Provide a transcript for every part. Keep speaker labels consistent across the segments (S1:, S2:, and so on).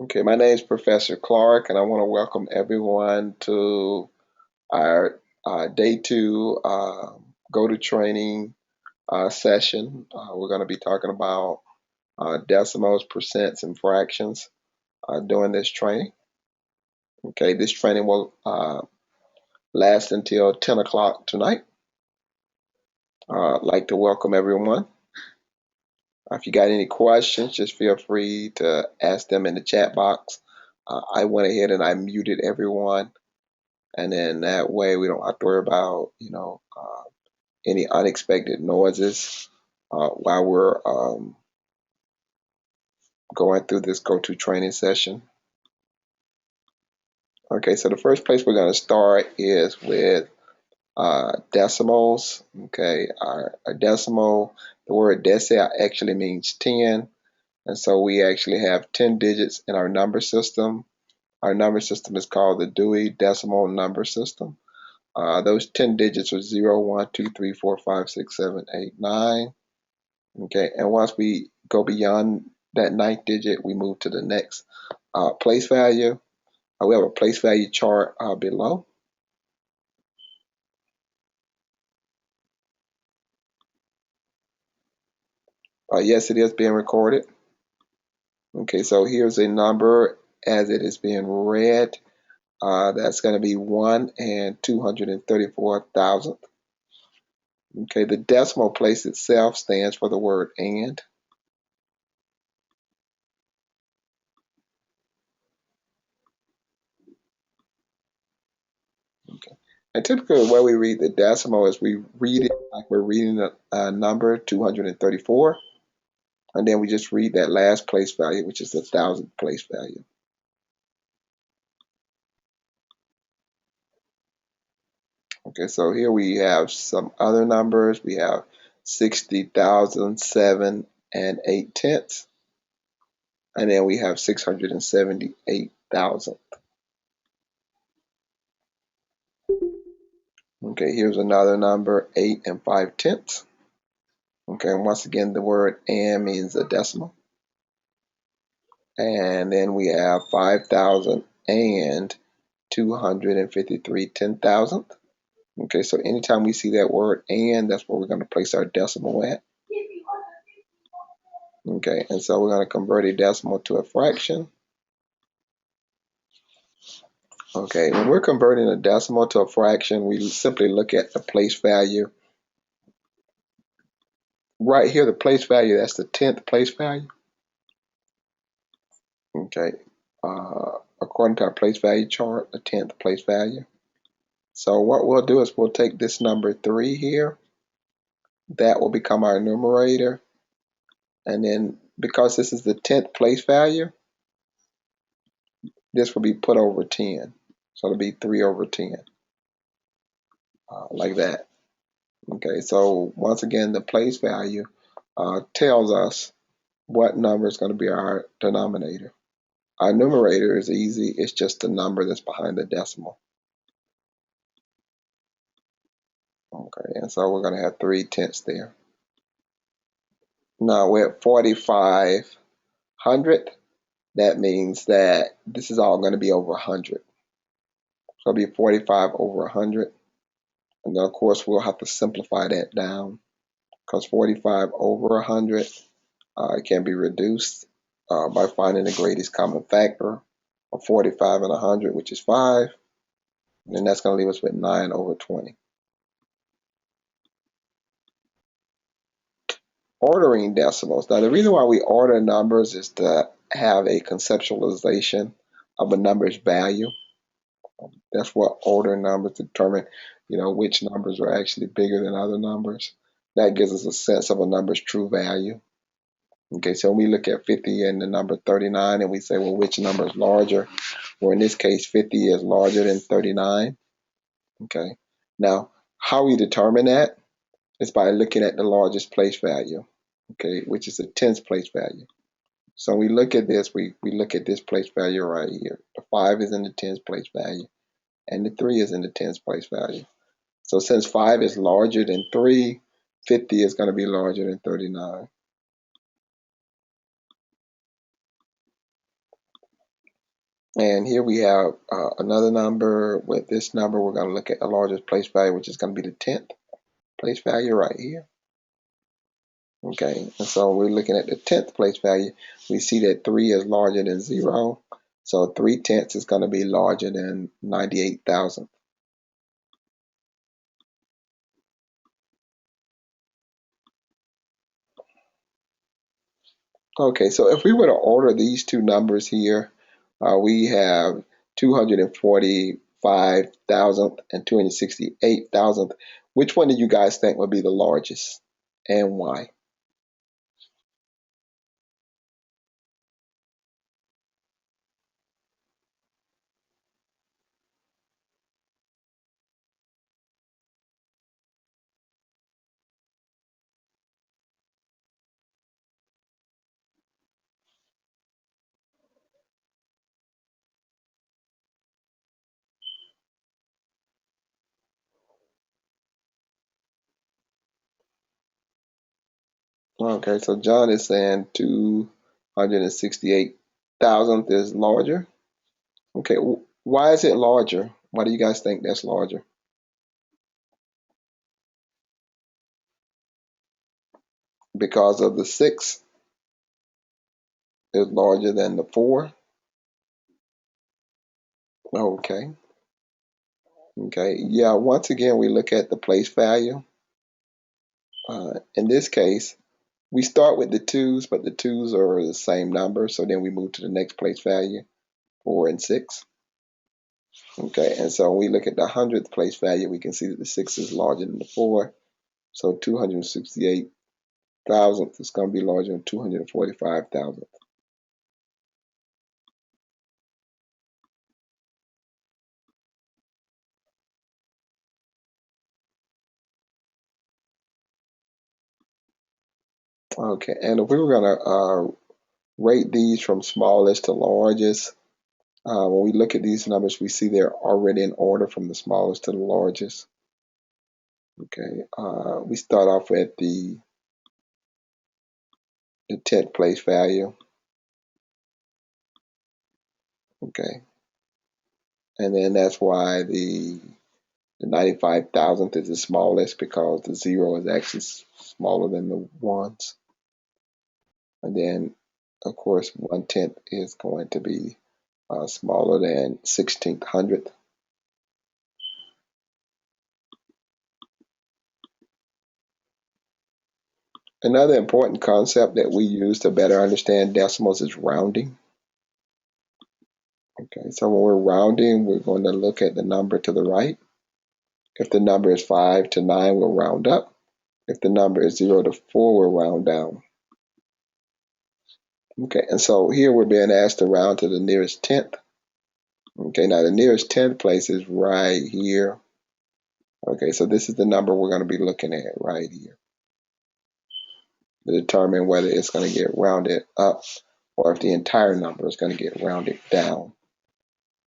S1: Okay, my name is Professor Clark, and I want to welcome everyone to our day two go to training session. We're going to be talking about decimals, percents, and fractions during this training. Okay, this training will last until 10 o'clock tonight. I'd like to welcome everyone. If you got any questions, just feel free to ask them in the chat box. I went ahead and I muted everyone. And then that way we don't have to worry about, any unexpected noises while we're going through this go-to training session. Okay, so the first place we're going to start is with decimals. Okay, our decimal, the word deci actually means 10. And so we actually have 10 digits in our number system. Our number system is called the Dewey Decimal Number System. Those 10 digits are 0, 1, 2, 3, 4, 5, 6, 7, 8, 9. Okay, and once we go beyond that ninth digit, we move to the next place value. We have a place value chart below. Yes, it is being recorded. Okay, so here's a number as it is being read. That's going to be 1 and 234,000. Okay, the decimal place itself stands for the word and. Okay. And typically the way we read the decimal is we read it like we're reading a number 234, and then we just read that last place value, which is the 1,000th place value. Okay, so here we have some other numbers. We have 60,007 and 8 tenths, and then we have 678,000. Okay, here's another number, 8 and 5 tenths. Okay, and once again, the word and means a decimal. And then we have 5,000 and 253 10,000th. Okay, so anytime we see that word and, that's where we're going to place our decimal at. Okay, and so we're going to convert a decimal to a fraction. Okay, when we're converting a decimal to a fraction, we simply look at the place value. Right here, the place value, that's the 10th place value. Okay, according to our place value chart, the 10th place value. So what we'll do is we'll take this number 3 here. That will become our numerator. And then because this is the 10th place value, this will be put over 10. So it'll be 3 over 10, like that. Okay, so once again, the place value tells us what number is going to be our denominator. Our numerator is easy. It's just the number that's behind the decimal. Okay, and so we're going to have 3 tenths there. Now we're at 4,500. That means that this is all going to be over 100. So it'll be 45 over 100. And then, of course, we'll have to simplify that down because 45 over 100 can be reduced by finding the greatest common factor of 45 and 100, which is 5. And then that's going to leave us with 9 over 20. Ordering decimals. Now, the reason why we order numbers is to have a conceptualization of a number's value. That's what order numbers determine, which numbers are actually bigger than other numbers. That gives us a sense of a number's true value. Okay, so when we look at 50 and the number 39 and we say, well, which number is larger? Well, in this case, 50 is larger than 39. Okay, now how we determine that is by looking at the largest place value, okay, which is the 10th place value. So we look at this, we look at this place value right here. The 5 is in the 10th place value, and the 3 is in the 10th place value. So since 5 is larger than 3, 50 is going to be larger than 39. And here we have another number. With this number, we're going to look at the largest place value, which is going to be the 10th place value right here. Okay, and so we're looking at the 10th place value. We see that 3 is larger than 0. So 3/10 is going to be larger than 98,000. Okay, so if we were to order these two numbers here, we have 245,000 and 268,000. Which one do you guys think would be the largest and why? Okay, so John is saying 268,000 is larger. Okay, why is it larger? Why do you guys think that's larger? Because of the 6 is larger than the 4. Okay, okay. Yeah, once again, we look at the place value. In this case, we start with the 2's, but the 2's are the same number. So then we move to the next place value, 4 and 6. Okay, and so when we look at the 100th place value, we can see that the 6 is larger than the 4. So 268,000 is going to be larger than 245,000. Okay, and if we were going to rate these from smallest to largest, when we look at these numbers, we see they're already in order from the smallest to the largest. Okay, we start off at the 10th place value. Okay, and then that's why the 95,000th is the smallest because the 0 is actually smaller than the ones. And then, of course, 1/10 is going to be smaller than 1600th. Another important concept that we use to better understand decimals is rounding. Okay, so when we're rounding, we're going to look at the number to the right. If the number is 5 to 9, we'll round up. If the number is 0 to 4, we'll round down. Okay, and so here we're being asked to round to the nearest 10th. Okay, now the nearest 10th place is right here. Okay, so this is the number we're going to be looking at right here to determine whether it's going to get rounded up or if the entire number is going to get rounded down.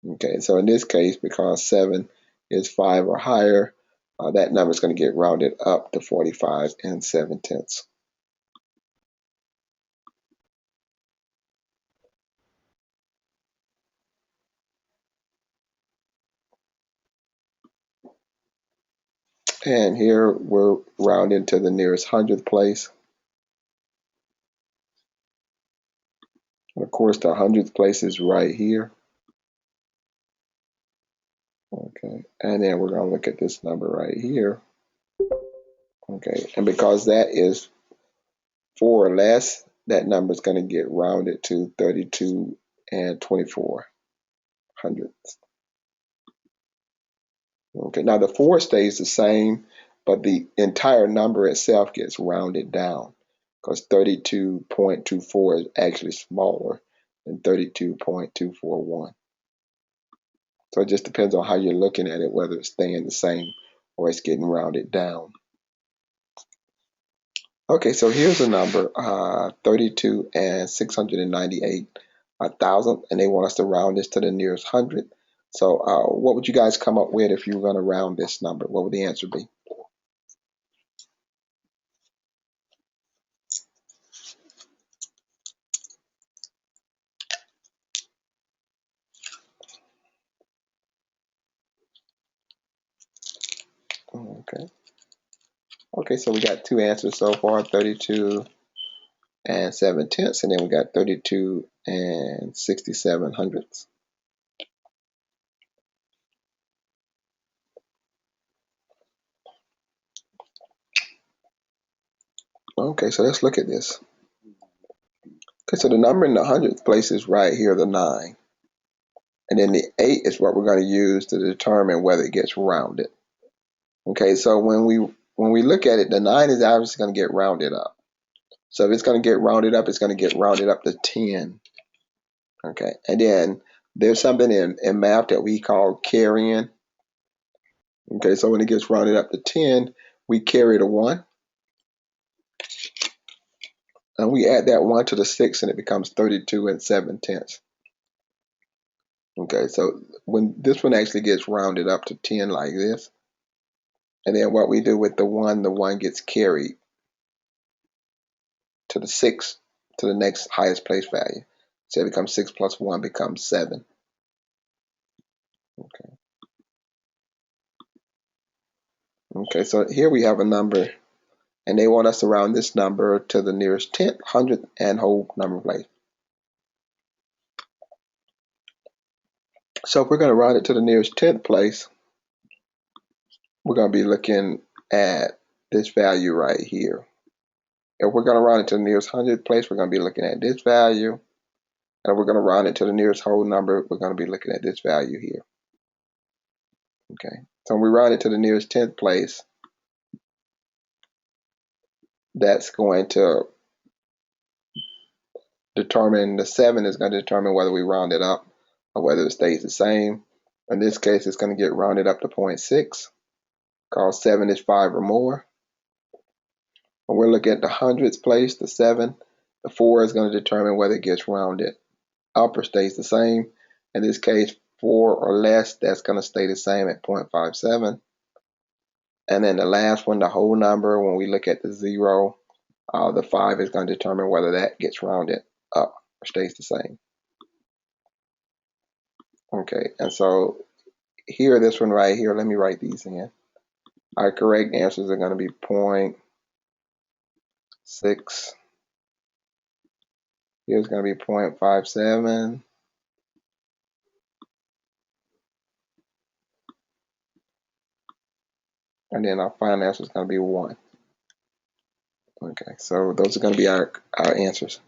S1: Okay, so in this case, because 7 is 5 or higher, that number is going to get rounded up to 45 and 7/10. And here we're rounding to the nearest 100th place. And of course, the 100th place is right here. Okay, and then we're going to look at this number right here. Okay, and because that is 4 or less, that number is going to get rounded to 32 and 24 hundredths. Okay, now the 4 stays the same, but the entire number itself gets rounded down because 32.24 is actually smaller than 32.241. So it just depends on how you're looking at it, whether it's staying the same or it's getting rounded down. Okay, so here's a number, 32 and 698,000, and they want us to round this to the nearest hundred. So what would you guys come up with if you were going to round this number? What would the answer be? Okay. Okay, so we got two answers so far, 32 and 7/10, and then we got 32 and 67 hundredths. Okay, so let's look at this. Okay, so the number in the hundredth place is right here, the 9. And then the 8 is what we're going to use to determine whether it gets rounded. Okay, so when we look at it, the 9 is obviously going to get rounded up. So if it's going to get rounded up, it's going to get rounded up to 10. Okay, and then there's something in math that we call carrying. Okay, so when it gets rounded up to 10, we carry the 1. And we add that 1 to the 6, and it becomes 32 and 7/10. Okay, so when this one actually gets rounded up to 10 like this, and then what we do with the 1 gets carried to the 6, to the next highest place value. So it becomes 6 plus 1 becomes 7. Okay. Okay, so here we have a number, and they want us to round this number to the nearest tenth, hundredth, and whole number place. So if we're going to round it to the nearest tenth place, we're going to be looking at this value right here. If we're going to round it to the nearest hundredth place, we're going to be looking at this value. And if we're going to round it to the nearest whole number, we're going to be looking at this value here. Okay, so when we round it to the nearest tenth place, that's going to determine, the 7 is going to determine whether we round it up or whether it stays the same. In this case, it's going to get rounded up to 0.6, because 7 is 5 or more. When we're looking at the hundredths place, the 7, the 4 is going to determine whether it gets rounded up or stays the same. In this case, 4 or less, that's going to stay the same at 0.57. And then the last one, the whole number, when we look at the 0, the 5 is going to determine whether that gets rounded up or stays the same. Okay, and so here, this one right here, let me write these in. Our correct answers are going to be 0.6. Here's going to be 0.57. And then our final answer is going to be 1. Okay, so those are going to be our answers.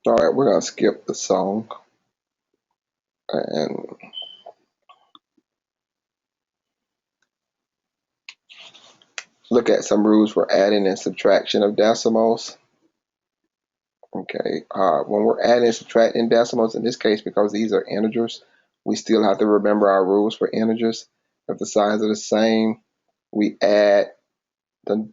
S1: All right, we're going to skip the song and look at some rules for adding and subtraction of decimals. Okay, when we're adding and subtracting decimals, in this case, because these are integers, we still have to remember our rules for integers. If the signs are the same, we add the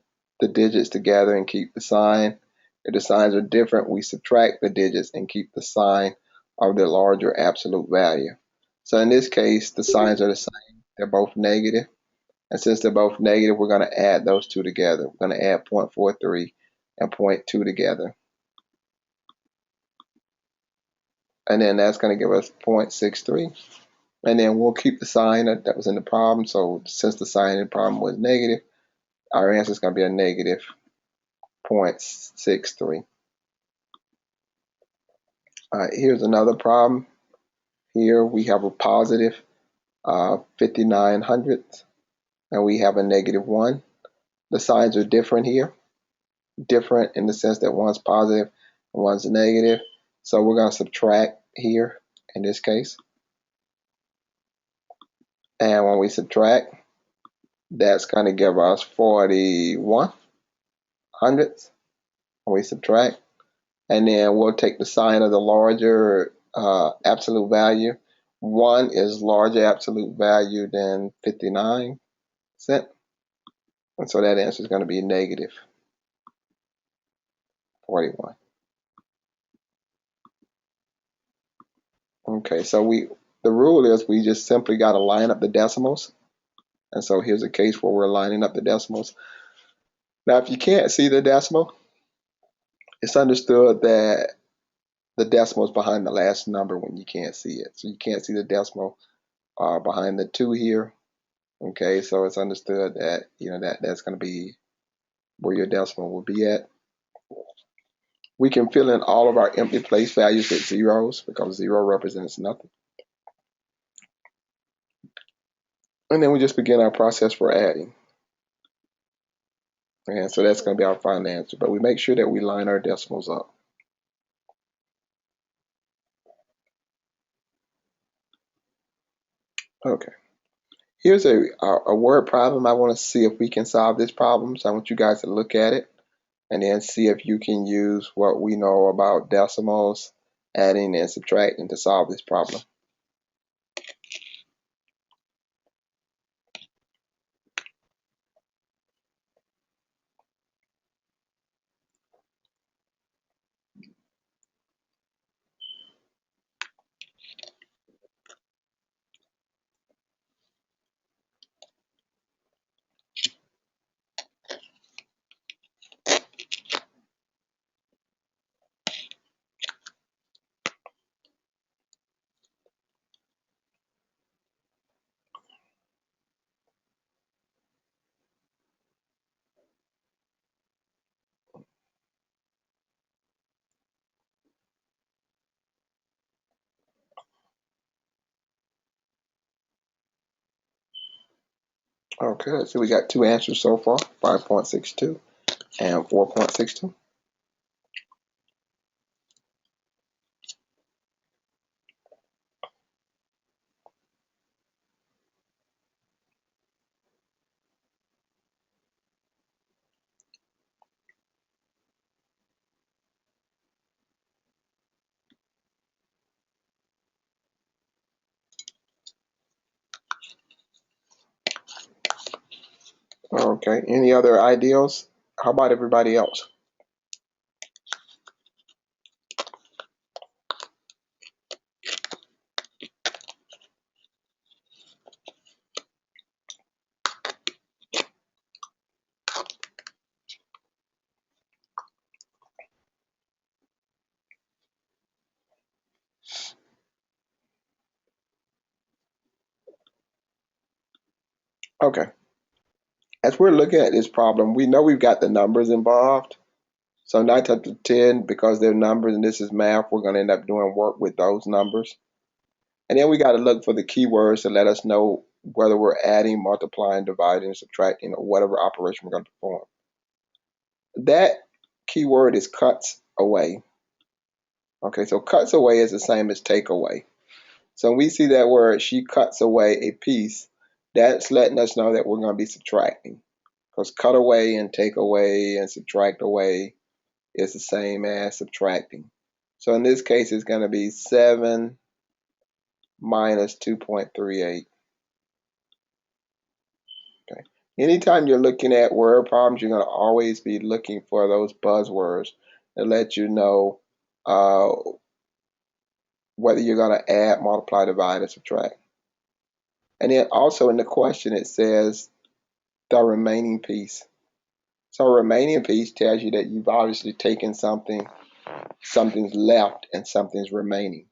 S1: digits together and keep the sign. If the signs are different, we subtract the digits and keep the sign of the larger absolute value. So in this case, the signs are the same. They're both negative. And since they're both negative, we're going to add those two together. We're going to add 0.43 and 0.2 together. And then that's going to give us 0.63. And then we'll keep the sign that was in the problem. So since the sign in the problem was negative, our answer is going to be a negative 0.63. Here's another problem. Here we have a positive 59 hundredths, and we have a negative 1. The signs are different here. Different in the sense that one's positive and one's negative. So we're going to subtract here in this case. And when we subtract, that's going to give us 41 hundredths. When we subtract, and then we'll take the sign of the larger absolute value. 1 is larger absolute value than 59 cents. And so that answer is going to be negative 41. Okay, so the rule is we just simply got to line up the decimals. And so here's a case where we're lining up the decimals. Now, if you can't see the decimal, it's understood that the decimal is behind the last number when you can't see it. So you can't see the decimal behind the 2 here. Okay, so it's understood that that's going to be where your decimal will be at. We can fill in all of our empty place values with zeros because 0 represents nothing. And then we just begin our process for adding. And so that's going to be our final answer. But we make sure that we line our decimals up. Okay. Here's a word problem. I want to see if we can solve this problem. So I want you guys to look at it and then see if you can use what we know about decimals, adding and subtracting to solve this problem. Okay, so we got 2 answers so far, 5.62 and 4.62. Okay, any other ideas? How about everybody else? Okay, as we're looking at this problem, we know we've got the numbers involved. So 9 times 10, because they're numbers and this is math, we're going to end up doing work with those numbers. And then we got to look for the keywords to let us know whether we're adding, multiplying, dividing, subtracting, or whatever operation we're going to perform. That keyword is cuts away. Okay, so cuts away is the same as take away. So when we see that word, she cuts away a piece, that's letting us know that we're going to be subtracting. Because cut away and take away and subtract away is the same as subtracting. So in this case, it's going to be 7 minus 2.38. Okay. Anytime you're looking at word problems, you're going to always be looking for those buzzwords that let you know whether you're going to add, multiply, divide, or subtract. And then also in the question, it says the remaining piece. So a remaining piece tells you that you've obviously taken something, something's left, and something's remaining.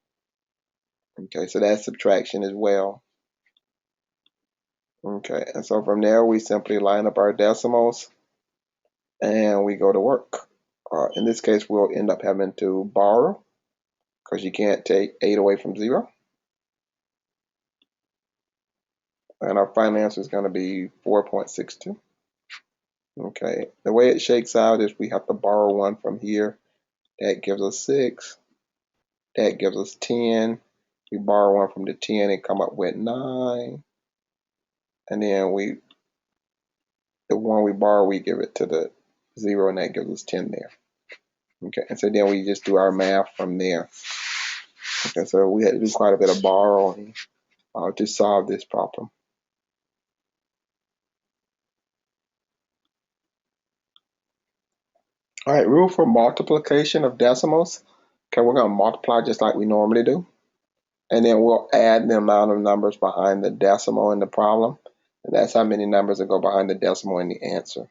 S1: Okay, so that's subtraction as well. Okay, and so from there, we simply line up our decimals and we go to work. In this case, we'll end up having to borrow because you can't take 8 away from 0. And our final answer is going to be 4.62. Okay, the way it shakes out is we have to borrow 1 from here. That gives us 6. That gives us 10. We borrow 1 from the 10 and come up with 9. And then the 1 we borrow, we give it to the 0, and that gives us 10 there. Okay, and so then we just do our math from there. Okay, so we had to do quite a bit of borrowing to solve this problem. All right, rule for multiplication of decimals. Okay, we're going to multiply just like we normally do. And then we'll add the amount of numbers behind the decimal in the problem. And that's how many numbers that go behind the decimal in the answer.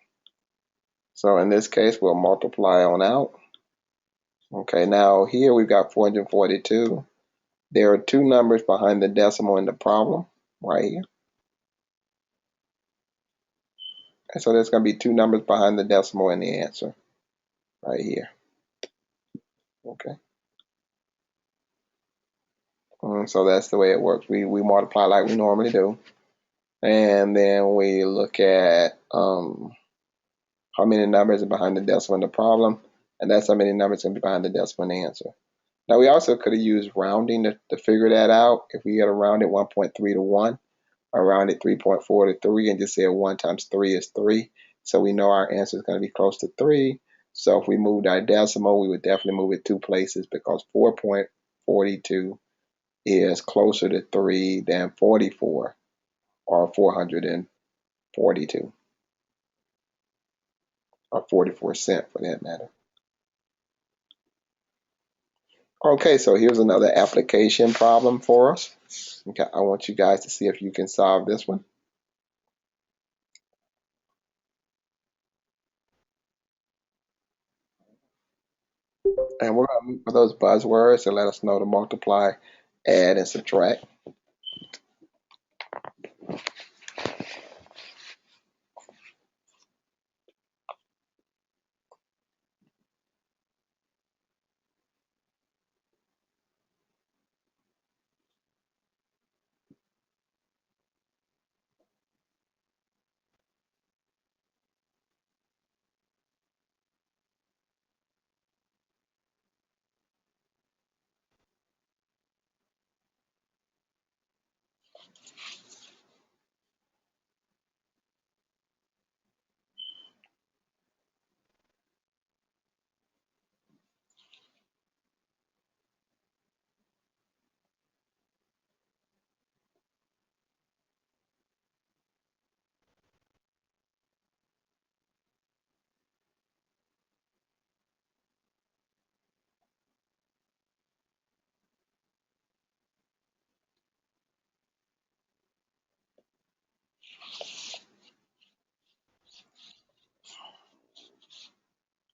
S1: So in this case, we'll multiply on out. Okay, now here we've got 442. There are two numbers behind the decimal in the problem right here. And so there's going to be two numbers behind the decimal in the answer right here. Okay. So that's the way it works. We multiply like we normally do. And then we look at how many numbers are behind the decimal in the problem. And that's how many numbers are behind the decimal in the answer. Now we also could have used rounding to figure that out. If we had a rounded 1.3 to 1, or rounded 3.4 to 3, and just said 1 times 3 is 3. So we know our answer is going to be close to 3. So if we moved our decimal, we would definitely move it two places because 4.42 is closer to 3 than 44 or 442 or 44 cents for that matter. Okay, so here's another application problem for us. Okay, I want you guys to see if you can solve this one. And we're going to look for those buzzwords to let us know to multiply, add, and subtract.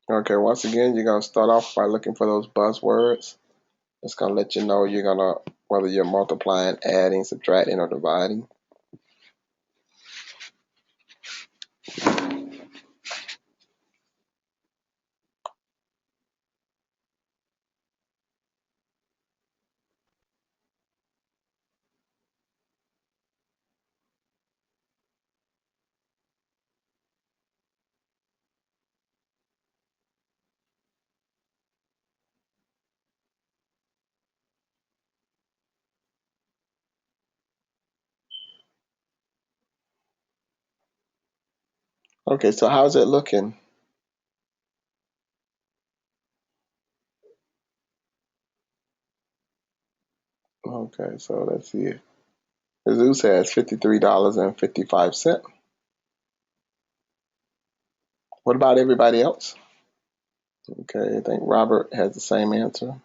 S1: Okay, once again, you're going to start off by looking for those buzzwords. It's going to let you know whether you're multiplying, adding, subtracting, or dividing. Okay, so how's it looking? Okay, so let's see. Jesus has $53.55. What about everybody else? Okay, I think Robert has the same answer.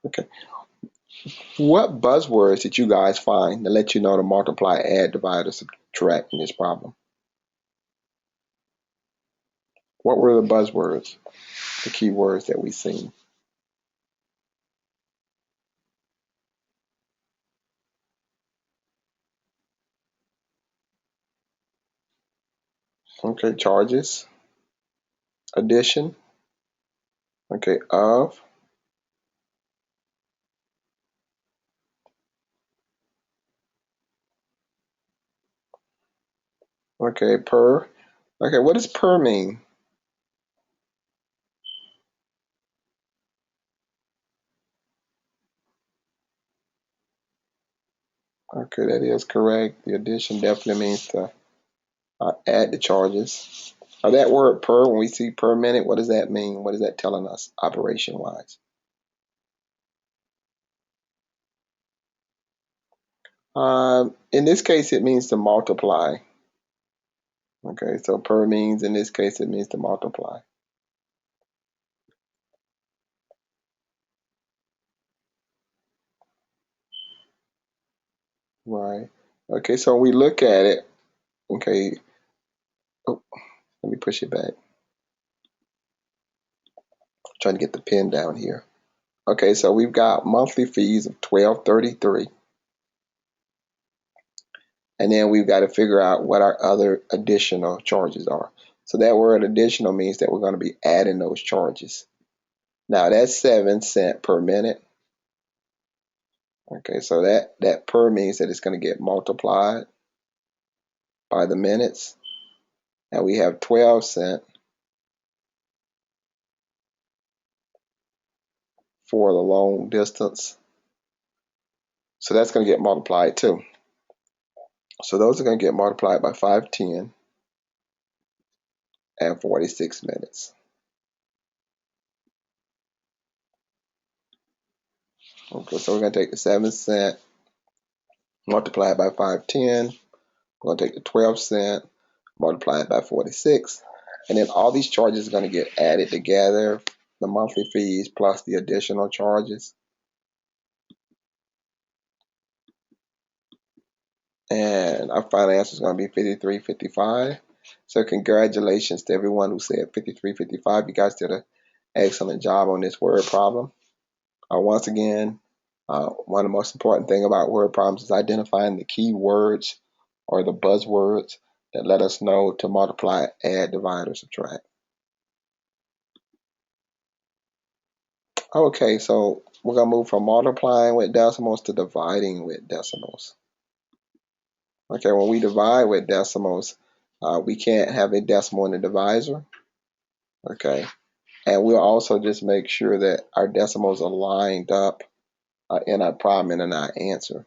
S1: Okay. What buzzwords did you guys find to let you know to multiply, add, divide, or subtract in this problem? What were the buzzwords, the key words that we seen? Okay, charges, addition, okay, of, okay, per. Okay, what does per mean? Okay, that is correct. The addition definitely means to add the charges. Now that word per, when we see per minute, what does that mean? What is that telling us operation wise? In this case, it means to multiply. Okay, so per means in this case, it means to multiply. Right. Okay, so we look at it. Okay, oh, let me push it back. Trying to get the pen down here. Okay, so we've got monthly fees of $12.33. And then we've got to figure out what our other additional charges are. So that word additional means that we're going to be adding those charges. Now that's 7 cents per minute. Okay, so that per means that it's going to get multiplied by the minutes. Now we have 12 cents for the long distance. So that's going to get multiplied too. So those are going to get multiplied by 510 and 46 minutes. Okay, so we're going to take the 7 cent multiplied by 510. We're going to take the 12 cent multiplied by 46. And then all these charges are going to get added together, the monthly fees plus the additional charges. And our final answer is going to be 53.55. So congratulations to everyone who said 53.55. You guys did an excellent job on this word problem. Once again, one of the most important thing about word problems is identifying the key words or the buzzwords that let us know to multiply, add, divide, or subtract. Okay, so we're going to move from multiplying with decimals to dividing with decimals. Okay, when we divide with decimals, we can't have a decimal in the divisor. Okay, and we'll also just make sure that our decimals are lined up in our problem and in our answer.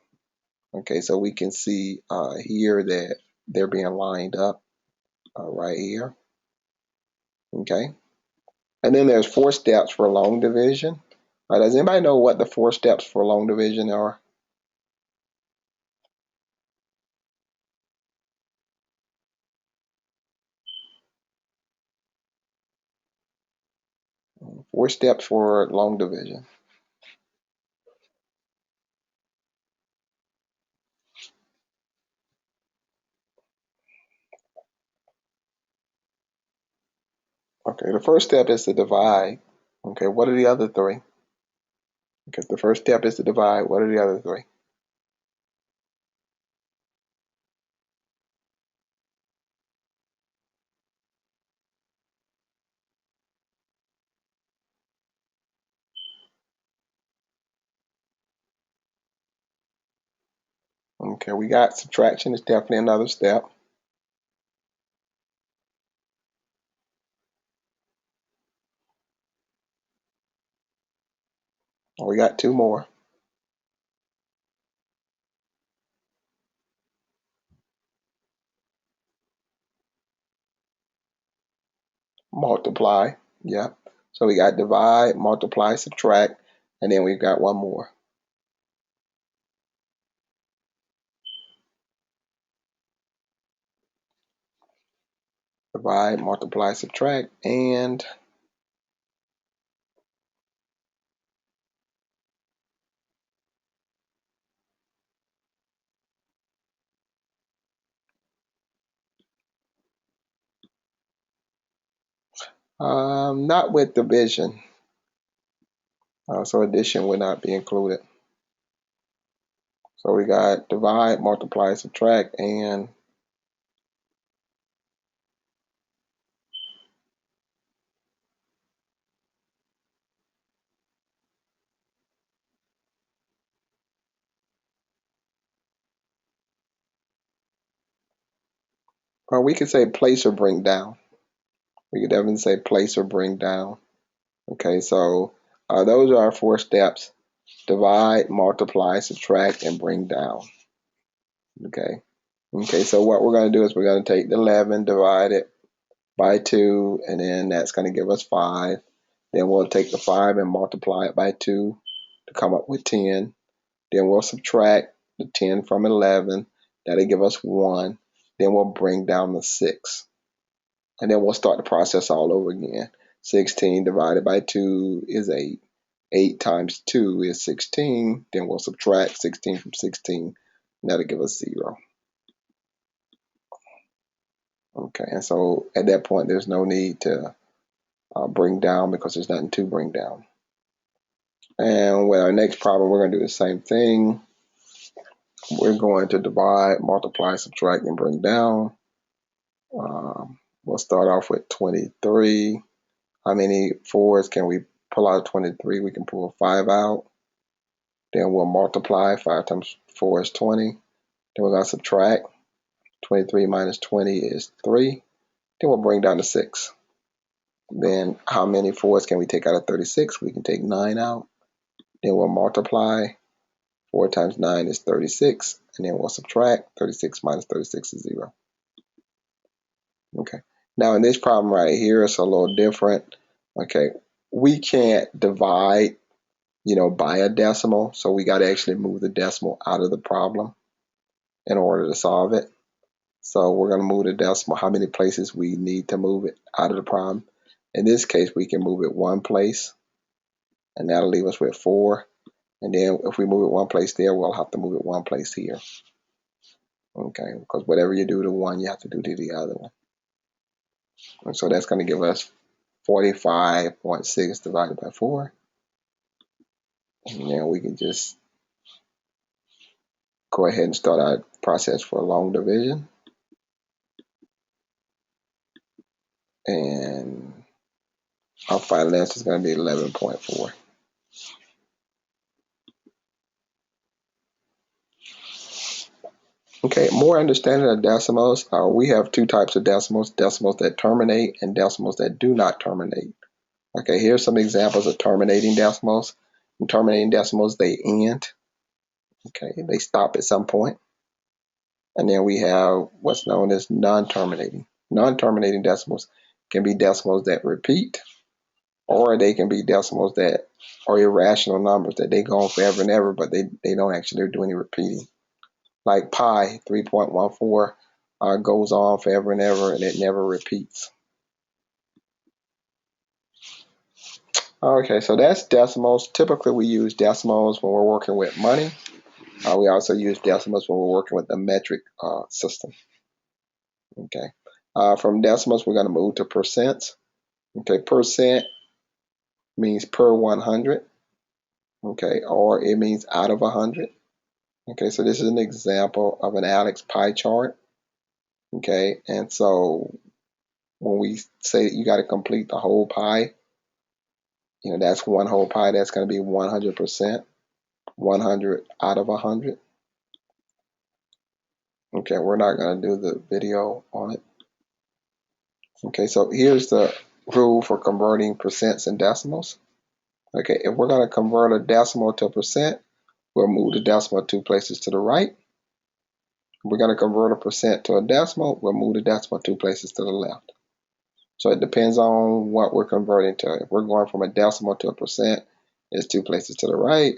S1: Okay, so we can see here that they're being lined up right here. Okay, and then there's 4 steps for long division. Does anybody know what the 4 steps for long division are? 4 steps for long division. Okay, the first step is to divide. Okay, what are the other 3? Okay, the first step is to divide. What are the other 3? Okay, we got subtraction is definitely another step. We got 2 more. Multiply. Yeah. So we got divide, multiply, subtract, and then we've got 1 more. Divide, multiply, subtract, and not with division. So addition would not be included. So we got divide, multiply, subtract, and we could say place or bring down. We could definitely say place or bring down. Okay, so those are our 4 steps. Divide, multiply, subtract, and bring down. Okay. Okay, so what we're going to do is we're going to take the 11, divide it by 2, and then that's going to give us 5. Then we'll take the 5 and multiply it by 2 to come up with 10. Then we'll subtract the 10 from 11. That'll give us 1. Then we'll bring down the 6. And then we'll start the process all over again. 16 divided by 2 is 8. 8 times 2 is 16. Then we'll subtract 16 from 16. And that'll give us 0. Okay, and so at that point, there's no need to bring down because there's nothing to bring down. And with our next problem, we're going to do the same thing. We're going to divide, multiply, subtract, and bring down. We'll start off with 23. How many 4s can we pull out of 23? We can pull 5 out. Then we'll multiply. 5 times 4 is 20. Then we're going to subtract. 23 minus 20 is 3. Then we'll bring down to 6. Then how many 4s can we take out of 36? We can take 9 out. Then we'll multiply. 4 times 9 is 36. And then we'll subtract. 36 minus 36 is 0. Okay. Now in this problem right here, it's a little different. Okay. We can't divide, by a decimal. So we got to actually move the decimal out of the problem in order to solve it. So we're going to move the decimal, how many places we need to move it out of the problem. In this case, we can move it one place, and that'll leave us with 4. And then if we move it one place there, we'll have to move it one place here. Okay, because whatever you do to one, you have to do to the other one. And so that's going to give us 45.6 divided by 4. And then we can just go ahead and start our process for long division. And our final answer is going to be 11.4. Okay, more understanding of decimals. We have 2 types of decimals, decimals that terminate and decimals that do not terminate. Okay, here's some examples of terminating decimals. In terminating decimals, they end. Okay, they stop at some point. And then we have what's known as non-terminating. Non-terminating decimals can be decimals that repeat, or they can be decimals that are irrational numbers, that they go on forever and ever, but they don't actually do any repeating. Like pi, 3.14, goes on forever and ever, and it never repeats. Okay, so that's decimals. Typically, we use decimals when we're working with money. We also use decimals when we're working with the metric system. Okay, from decimals, we're going to move to percents. Okay, percent means per 100. Okay, or it means out of 100. Okay, so this is an example of an Alex pie chart. Okay, and so when we say you got to complete the whole pie, that's one whole pie. That's going to be 100%, 100 out of 100. Okay, we're not going to do the video on it. Okay, so here's the rule for converting percents and decimals. Okay, if we're going to convert a decimal to a percent, we'll move the decimal 2 places to the right. If we're going to convert a percent to a decimal, we'll move the decimal 2 places to the left. So it depends on what we're converting to. If we're going from a decimal to a percent, it's 2 places to the right.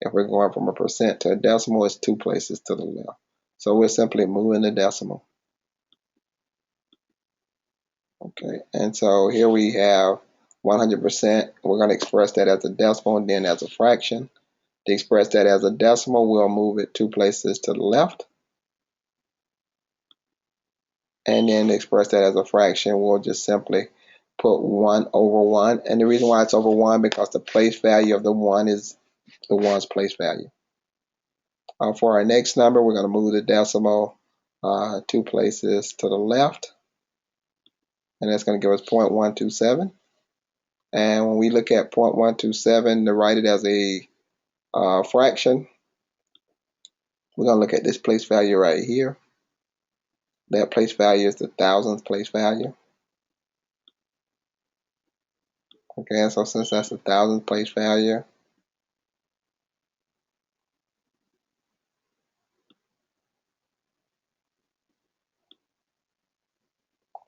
S1: If we're going from a percent to a decimal, it's 2 places to the left. So we're simply moving the decimal. Okay, and so here we have 100%. We're going to express that as a decimal and then as a fraction. To express that as a decimal, we'll move it 2 places to the left. And then to express that as a fraction, we'll just simply put 1 over 1. And the reason why it's over 1 because the place value of the 1 is the 1's place value. For our next number, we're going to move the decimal 2 places to the left. And that's going to give us 0.127. And when we look at 0.127 to write it as a fraction, we're going to look at this place value right here. That place value is the thousandth place value. Okay, and so since that's the thousandth place value,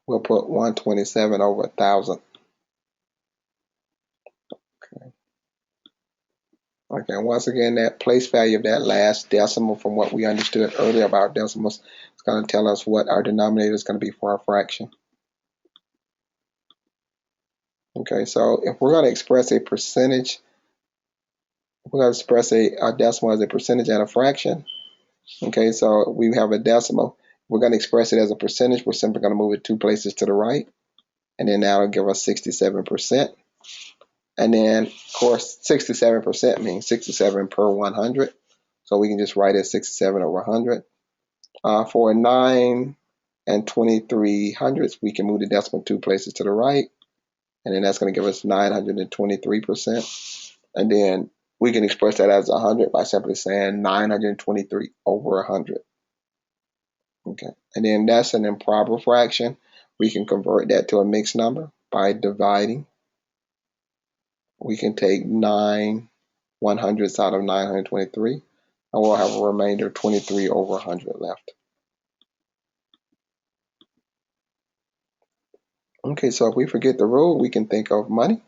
S1: we'll put 127 over 1,000. Okay, once again, that place value of that last decimal from what we understood earlier about decimals is going to tell us what our denominator is going to be for our fraction. Okay, so if we're going to express a percentage, we're going to express a decimal as a percentage and a fraction. Okay, so we have a decimal. We're going to express it as a percentage. We're simply going to move it 2 places to the right. and then that'll give us 67%. And then, of course, 67% means 67 per 100. So we can just write it 67 over 100. For 9 and 23 hundredths, we can move the decimal 2 places to the right. And then that's going to give us 923%. And then we can express that as 100 by simply saying 923 over 100. Okay. And then that's an improper fraction. We can convert that to a mixed number by dividing. We can take 9 100ths out of 923, and we'll have a remainder 23 over 100 left. Okay, so if we forget the rule, we can think of money.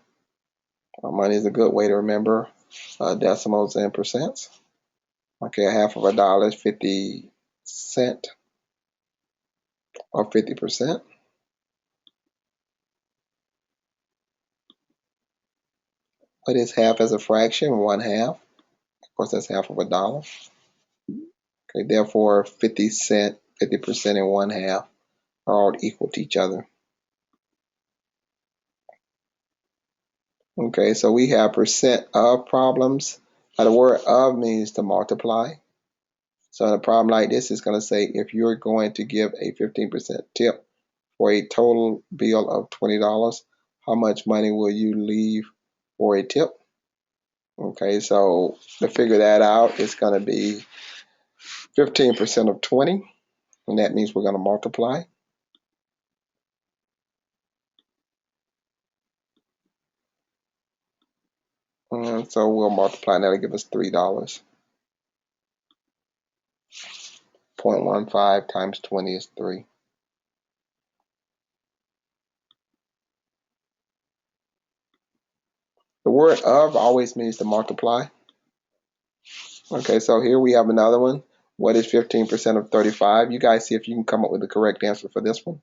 S1: Money is a good way to remember decimals and percents. Okay, a half of a dollar is 50 cents or 50%. What is half as a fraction? 1/2. Of course, that's half of a dollar. Okay, therefore 50 cents, 50% and 1/2 are all equal to each other. Okay, so we have percent of problems. Now the word of means to multiply. So in a problem like this, it's going to say if you're going to give a 15% tip for a total bill of $20, how much money will you leave for a tip? Okay, so to figure that out, it's going to be 15% of 20, and that means we're going to multiply. And so we'll multiply, and that'll give us $3. 0.15 times 20 is 3. The word of always means to multiply. Okay, so here we have another one. What is 15% of 35? You guys see if you can come up with the correct answer for this one.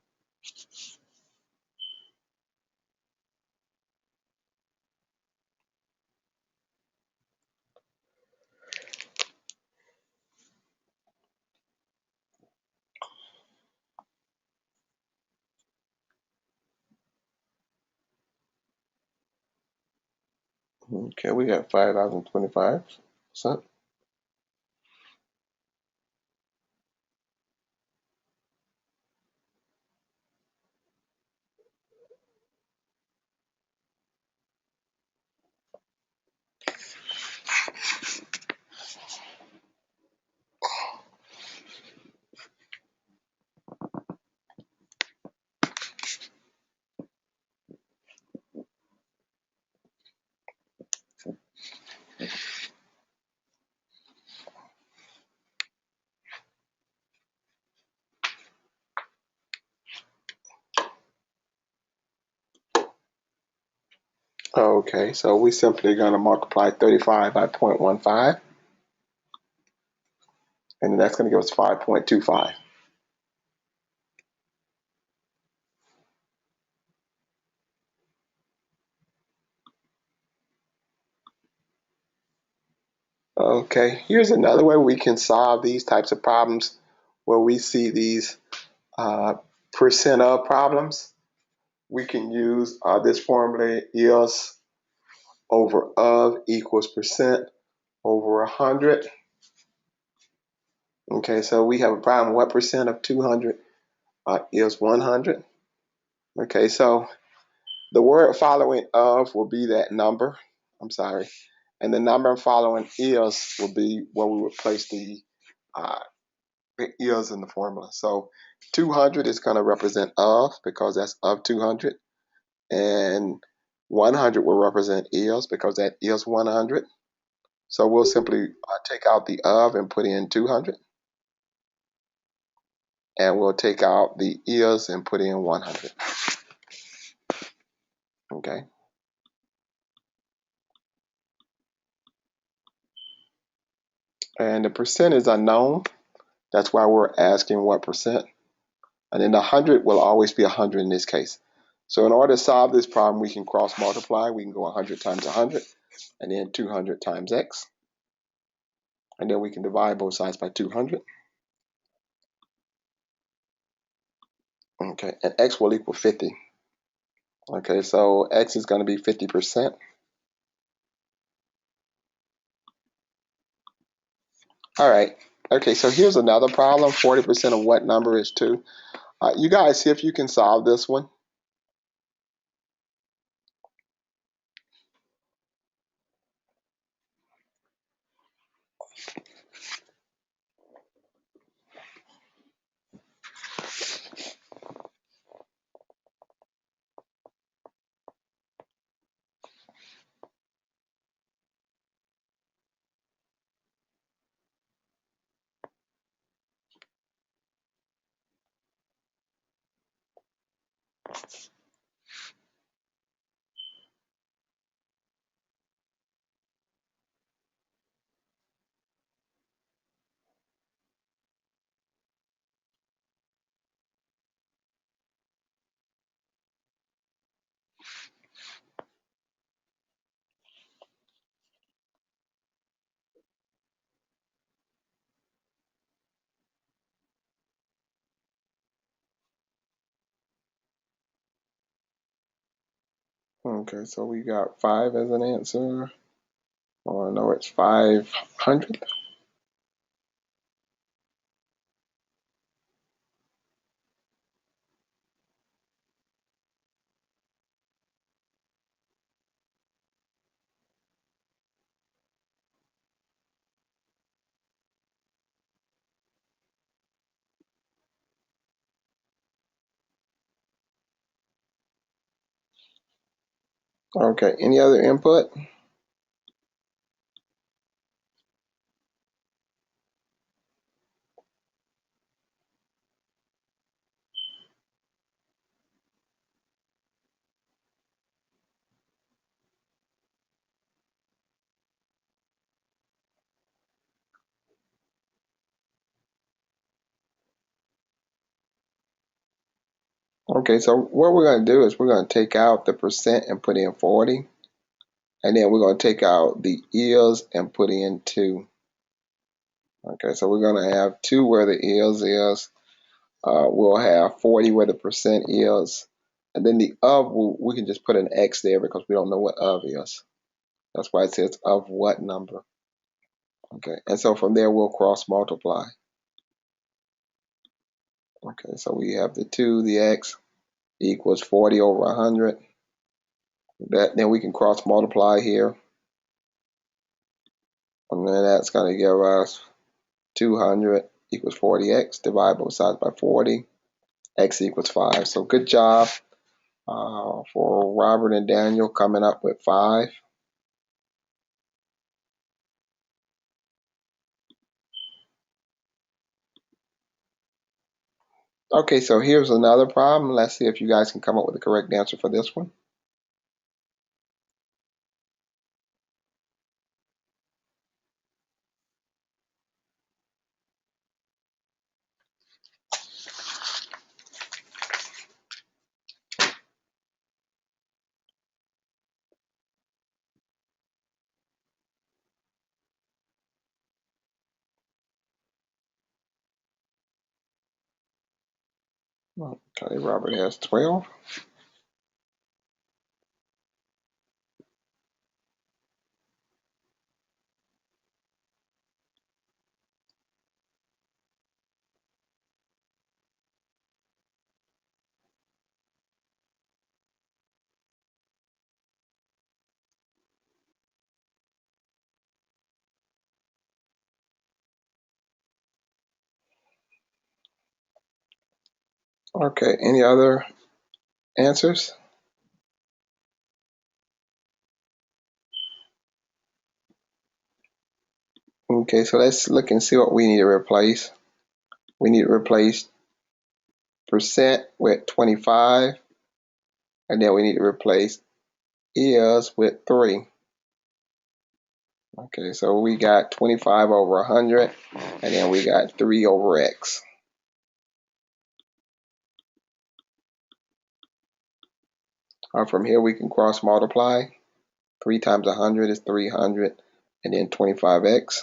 S1: Okay, we got $5.25. Okay, so we simply going to multiply 35 by 0.15, and that's going to give us 5.25. Okay, here's another way we can solve these types of problems where we see these percent of problems. We can use this formula is over of equals percent over 100. Okay, so we have a problem. What percent of 200 is 100? Okay, so the word following of will be that number. I'm sorry. And the number following is will be where we would place the is in the formula. So 200 is going to represent of because that's of 200. And 100 will represent is because that is 100. So we'll simply take out the of and put in 200. And we'll take out the is and put in 100. Okay. And the percent is unknown. That's why we're asking what percent. And then the 100 will always be 100 in this case. So in order to solve this problem, we can cross multiply. We can go 100 times 100 and then 200 times x. And then we can divide both sides by 200. Okay, and x will equal 50. Okay, so X is going to be 50%. All right. Okay, so here's another problem. 40% of what number is 2? You guys see if you can solve this one. Okay, so we got 5 as an answer. Oh, no, it's 500. Okay, any other input? Okay, so what we're going to do is we're going to take out the percent and put in 40. And then we're going to take out the is and put in 2. Okay, so we're going to have 2 where the is. We'll have 40 where the percent is. And then the of, we can just put an X there because we don't know what of is. That's why it says of what number. Okay, and so from there we'll cross multiply. Okay, so we have the 2, the X equals 40 over 100. Then we can cross multiply here. And then that's going to give us 200 equals 40x. Divide both sides by 40. X equals 5. So good job for Robert and Daniel coming up with 5. Okay, so here's another problem. Let's see if you guys can come up with the correct answer for this one. Okay, Robert has 12. Okay, any other answers? Okay, so let's look and see what we need to replace. We need to replace percent with 25, and then we need to replace is with 3. Okay, so we got 25 over 100, and then we got 3 over x. From here, we can cross multiply. 3 times 100 is 300, and then 25x.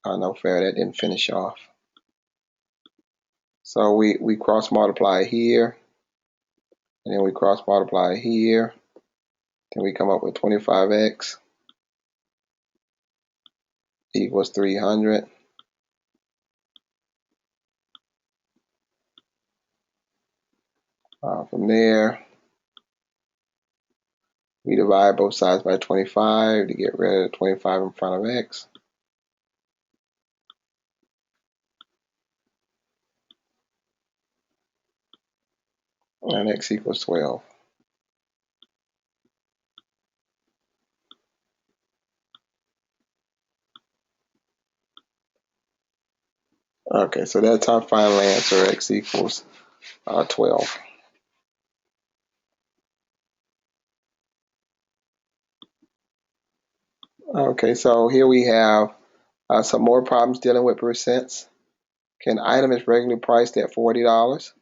S1: No fair, that didn't finish off. So we cross multiply here. and then we cross multiply here. Then we come up with 25x equals 300. From there, we divide both sides by 25 to get rid of the 25 in front of x. And x equals 12. Okay, so that's our final answer, x equals 12. Okay, so here we have some more problems dealing with percents. Okay, an item is regularly priced at $40.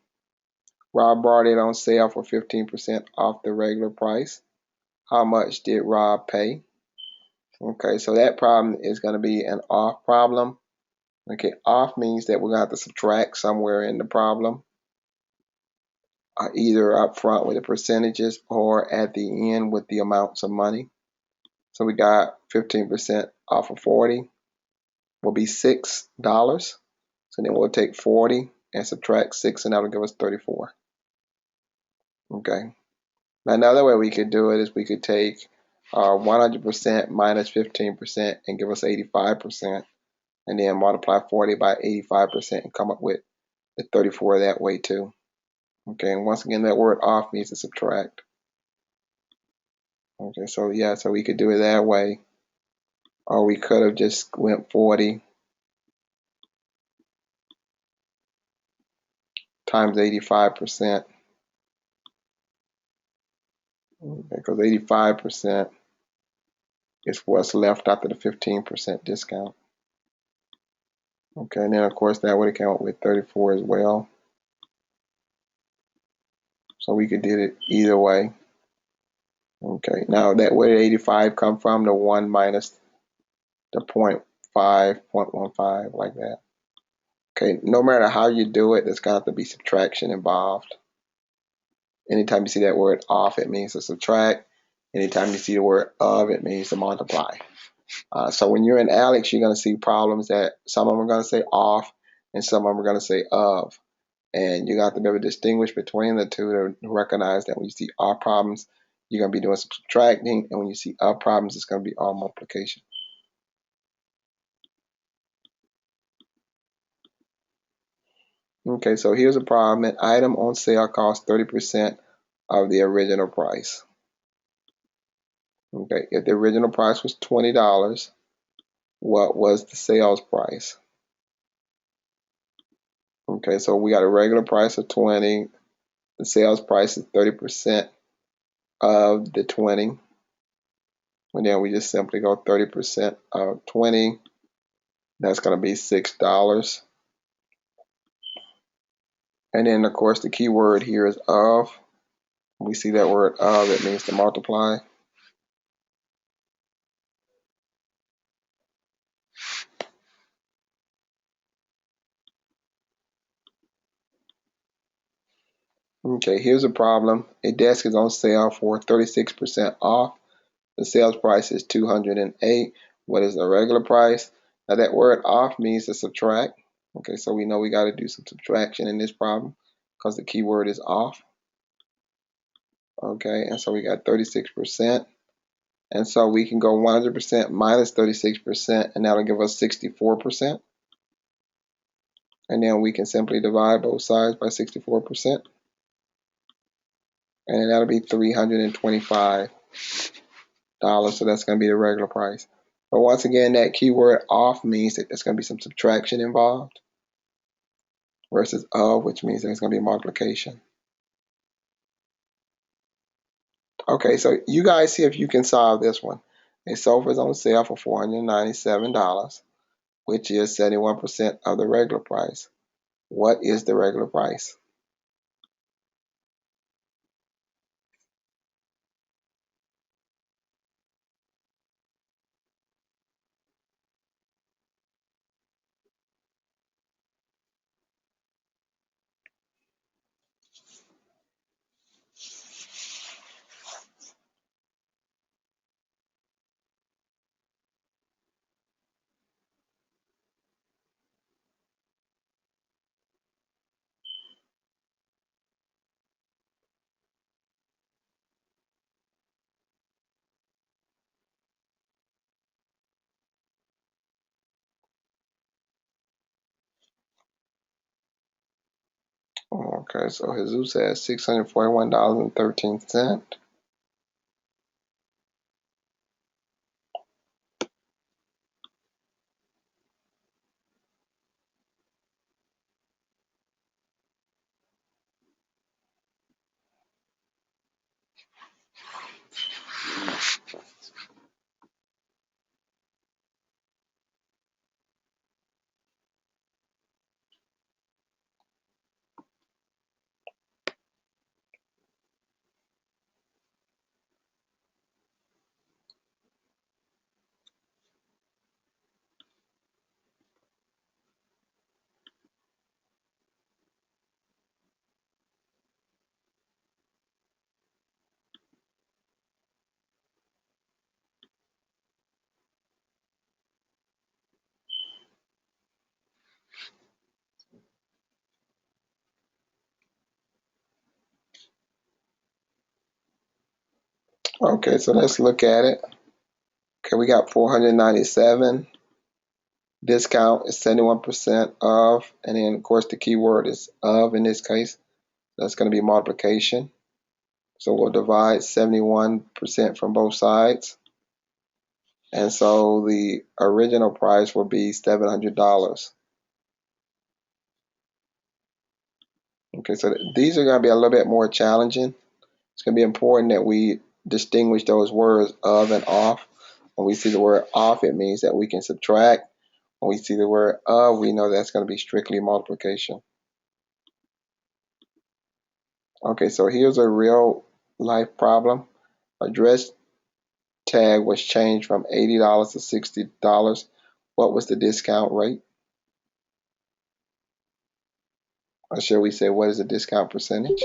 S1: Rob brought it on sale for 15% off the regular price. How much did Rob pay? Okay, so that problem is going to be an off problem. Okay, off means that we're going to have to subtract somewhere in the problem, either up front with the percentages or at the end with the amounts of money. So we got 15% off of 40 will be $6. So then we'll take 40 and subtract 6, and that'll give us 34. Okay. Now another way we could do it is we could take 100% minus 15% and give us 85%, and then multiply 40 by 85% and come up with the 34 that way too. Okay, and once again, that word off means to subtract. Okay, so yeah, so we could do it that way, or we could have just went 40 times 85%, because 85% is what's left after the 15% discount. Okay, and then of course that would have come up with 34 as well. So we could do it either way. Okay, now that where did 85 come from? The 1 minus the 0.5, like that. Okay, no matter how you do it, there's going to have to be subtraction involved. Anytime you see that word off, it means to subtract. Anytime you see the word of, it means to multiply. So when you're in Alex, you're going to see problems that some of them are going to say off and some of them are going to say of. And you got to be able to distinguish between the two to recognize that when you see off problems, you're going to be doing some subtracting. And when you see of problems, it's going to be all multiplication. Okay, so here's a problem. An item on sale costs 30% of the original price. Okay, if the original price was $20, what was the sales price? Okay, so we got a regular price of 20. The sales price is 30% of the 20. And then we just simply go 30% of 20. That's going to be $6. And then, of course, the key word here is of. We see that word of, it means to multiply. Okay, here's a problem. A desk is on sale for 36% off. The sales price is $208. What is the regular price? Now that word off means to subtract. Okay, so we know we got to do some subtraction in this problem because the key word is off. Okay, and so we got 36%. And so we can go 100% minus 36%, and that'll give us 64%. And then we can simply divide both sides by 64%. And then that'll be $325. So that's going to be the regular price. But once again, that keyword off means that there's going to be some subtraction involved versus of, which means there's going to be multiplication. Okay, so you guys see if you can solve this one. A sofa is on sale for $497, which is 71% of the regular price. What is the regular price? Okay, so Jesus has $641.13. Okay, so let's look at it. Okay, we got 497. Discount is 71% of, and then of course the keyword is of in this case. That's going to be multiplication. So we'll divide 71% from both sides. And so the original price will be $700. Okay, so these are going to be a little bit more challenging. It's going to be important that we distinguish those words of and off. When we see the word off, it means that we can subtract. When we see the word of, we know that's going to be strictly multiplication. Okay, so here's a real life problem. Address tag was changed from $80 to $60. What was the discount rate? Or should we say, what is the discount percentage?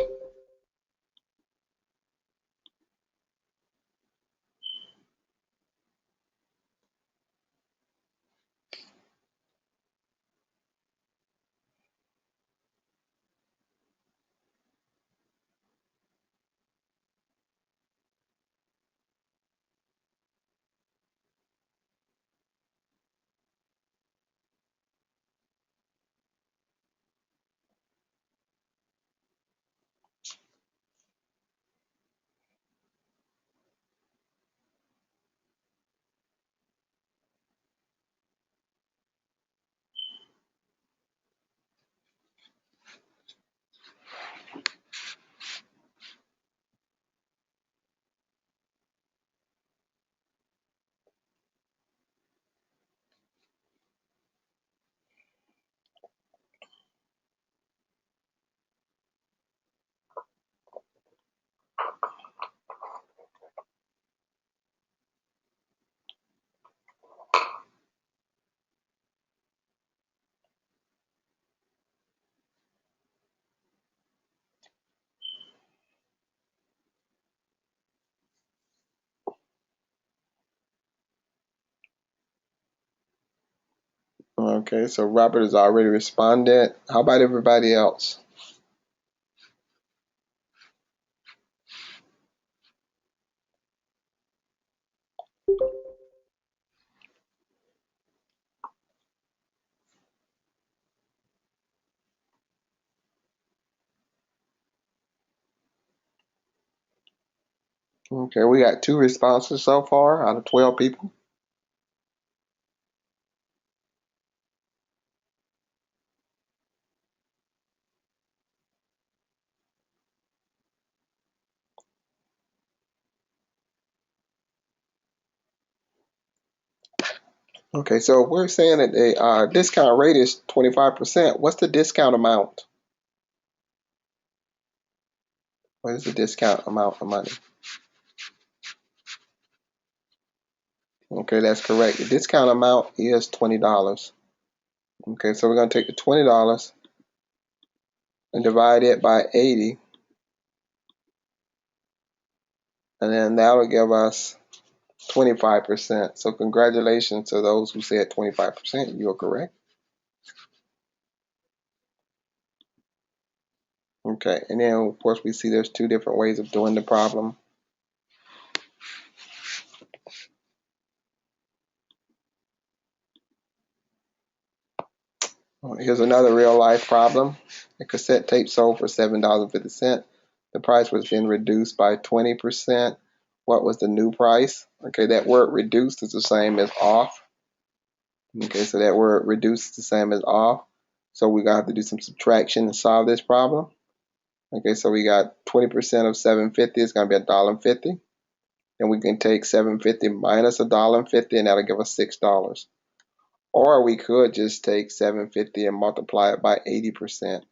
S1: Okay, so Robert has already responded. How about everybody else? Okay, we got 2 responses so far out of 12 people. Okay, so we're saying that the discount rate is 25%. What's the discount amount? What is the discount amount of money? Okay, that's correct. The discount amount is $20. Okay, so we're going to take the $20 and divide it by 80, and then that'll give us 25%. So congratulations to those who said 25%. You are correct. Okay, and then of course we see there's 2 different ways of doing the problem. Here's another real life problem. A cassette tape sold for $7.50. The price was then reduced by 20%. What was the new price? Okay, that word reduced is the same as off. Okay, so that word reduced is the same as off. So we got to do some subtraction to solve this problem. Okay, so we got 20% of 750 is going to be $1.50. And we can take 750 minus $1.50 and that'll give us $6. Or we could just take 750 and multiply it by 80% and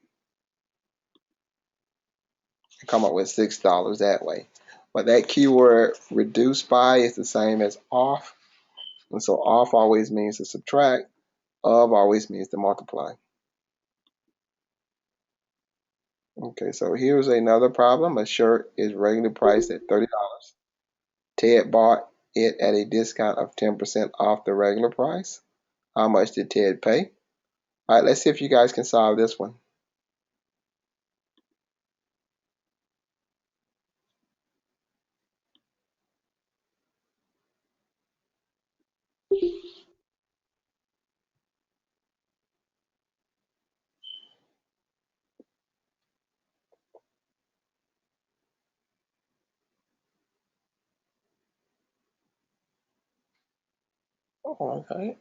S1: come up with $6 that way. But that keyword reduced by is the same as off. And so off always means to subtract. Of always means to multiply. Okay, so here's another problem. A shirt is regularly priced at $30. Ted bought it at a discount of 10% off the regular price. How much did Ted pay? All right, let's see if you guys can solve this one. Okay.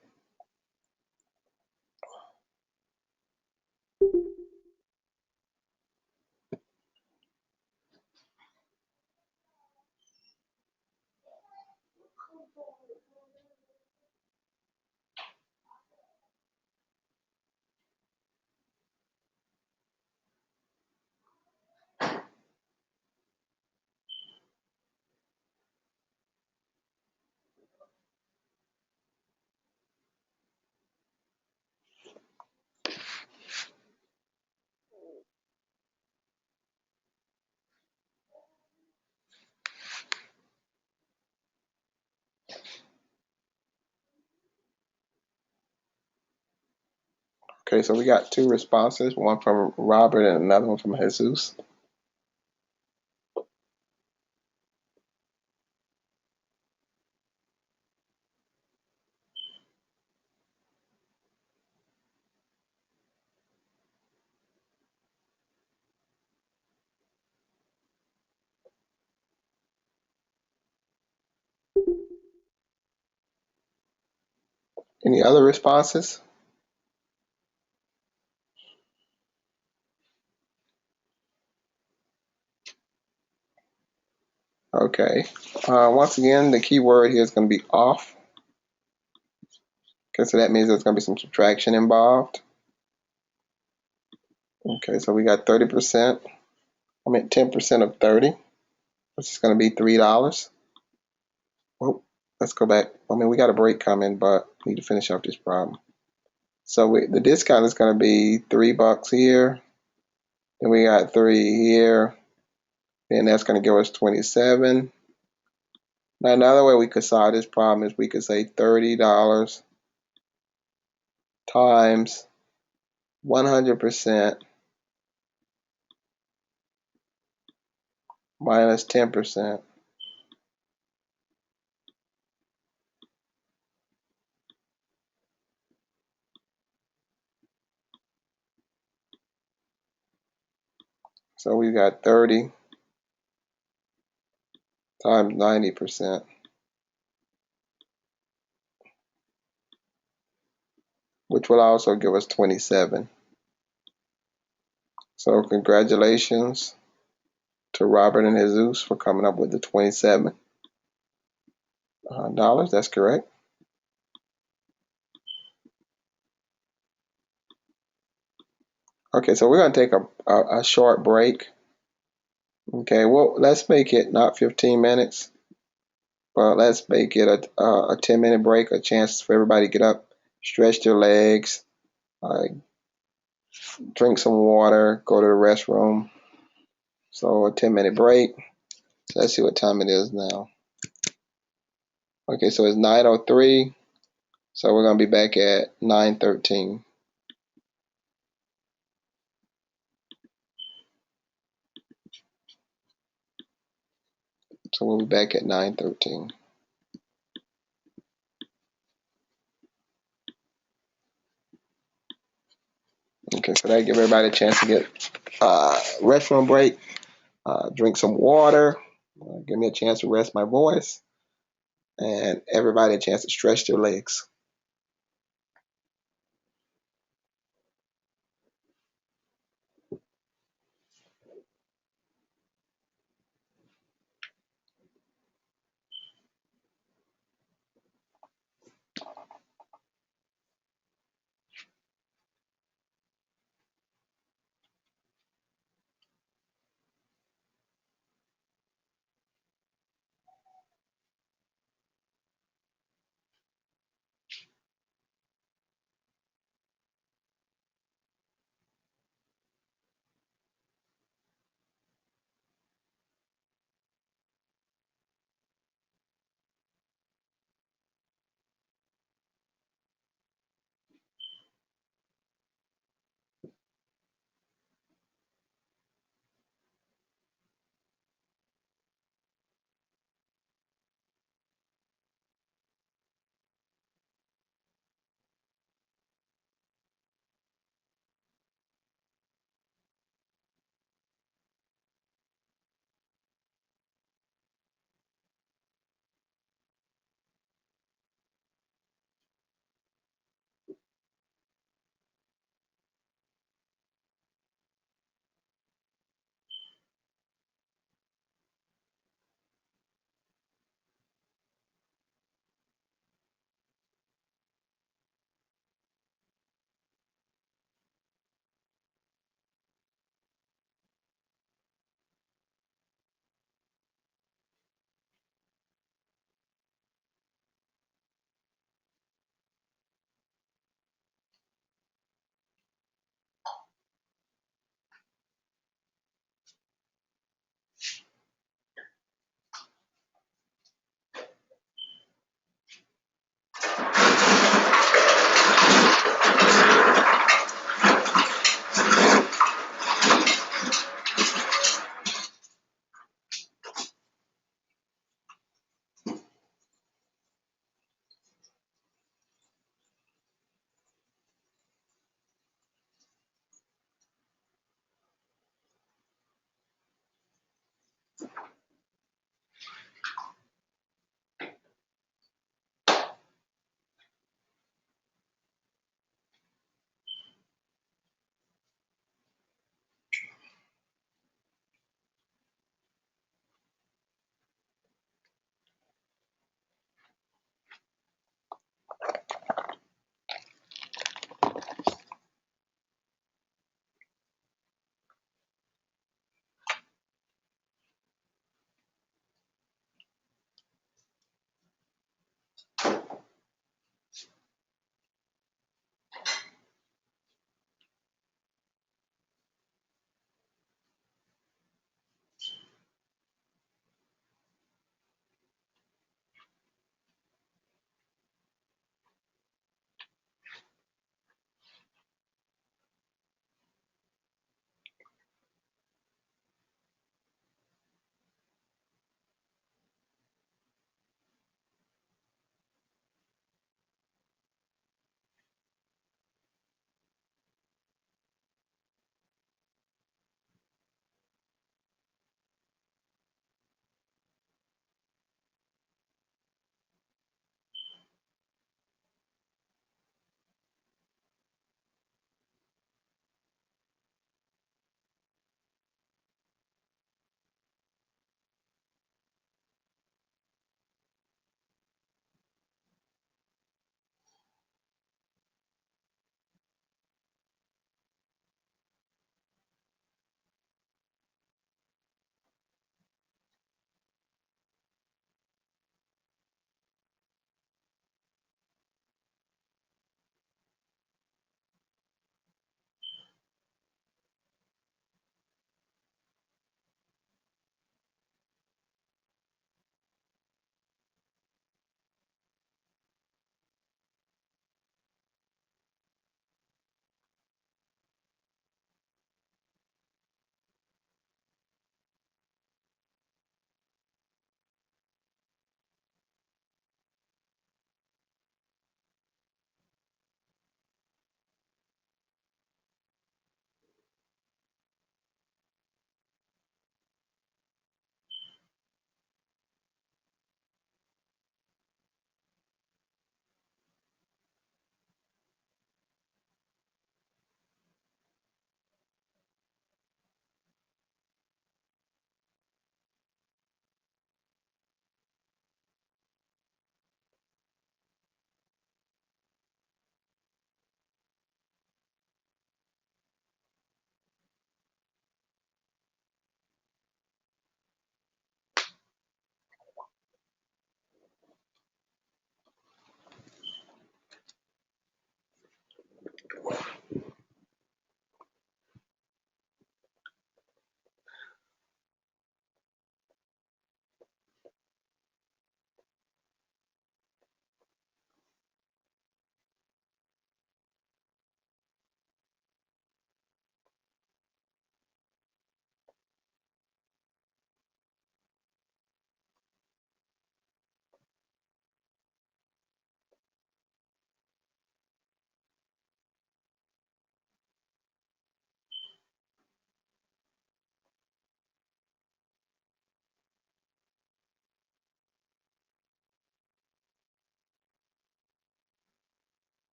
S1: Okay, so we got two responses, one from Robert and another one from Jesus. Any other responses? Okay. Once again, the key word here is going to be off. Okay, so that means there's going to be some subtraction involved. Okay, so we got 30%. 10% of 30, which is going to be $3. Well, let's go back. We got a break coming, but we need to finish up this problem. So the discount is going to be $3 here. Then we got 3 here. Then that's going to give us 27. Now, another way we could solve this problem is we could say $30 times 100% minus 10%. So we got 30 times 90%, which will also give us 27. So congratulations to Robert and Jesus for coming up with the $27. That's correct. Okay, so we're going to take a short break. Okay, well, let's make it not 15 minutes, but let's make it a 10-minute break, a chance for everybody to get up, stretch their legs, drink some water, go to the restroom. So a 10-minute break. So let's see what time it is now. Okay, so it's 9:03. So we're going to be back at 9:13. So we'll be back at 9:13. after that, give everybody a chance to get restroom break, drink some water, give me a chance to rest my voice, and everybody a chance to stretch their legs.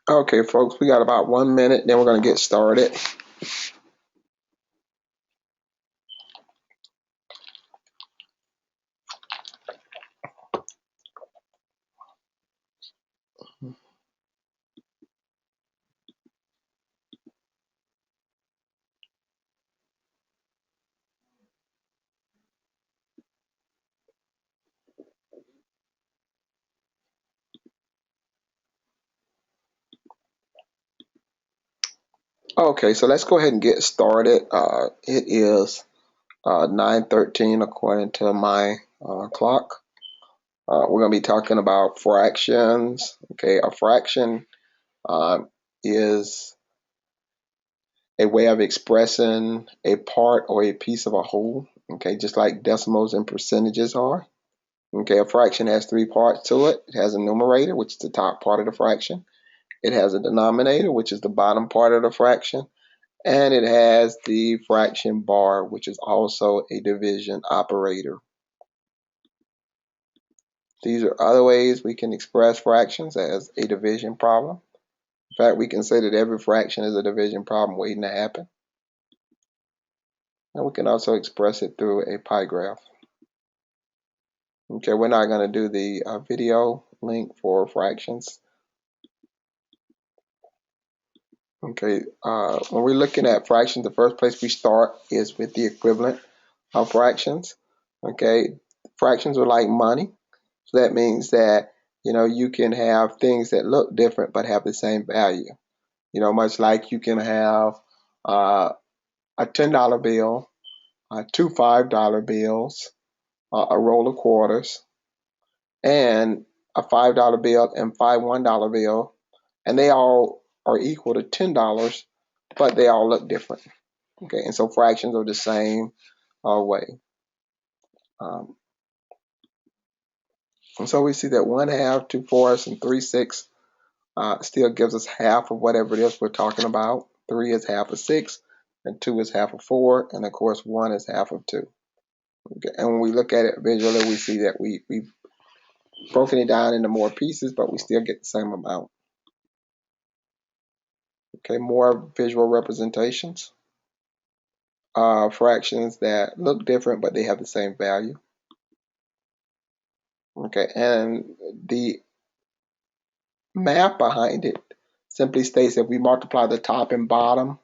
S1: Okay, folks, we got about 1 minute, then we're going to get started. Okay, so let's go ahead and get started. It is 9:13 according to my clock. We're going to be talking about fractions. Okay, a fraction is a way of expressing a part or a piece of a whole. Okay, just like decimals and percentages are. Okay, a fraction has three parts to it. It has a numerator, which is the top part of the fraction. It has a denominator, which is the bottom part of the fraction. And it has the fraction bar, which is also a division operator. These are other ways we can express fractions as a division problem. In fact, we can say that every fraction is a division problem waiting to happen. And we can also express it through a pie graph. Okay, we're not going to do the video link for fractions. Okay, when we're looking at fractions, the first place we start is with the equivalent of fractions. Okay, fractions are like money. So that means that, you can have things that look different but have the same value. Much like you can have a $10 bill, two $5 bills, a roll of quarters, and a $5 bill and five $1 bill, and they all are equal to $10, but they all look different. Okay, and so fractions are the same way. Um, and so we see that 1/2, 2/4, and 3/6 still gives us half of whatever it is we're talking about. 3 is half of 6, and 2 is half of 4, and of course 1 is half of 2. Okay. And when we look at it visually, we see that we've broken it down into more pieces, but we still get the same amount. Okay, more visual representations. Fractions that look different, but they have the same value. Okay, and the math behind it simply states that we multiply the top and bottom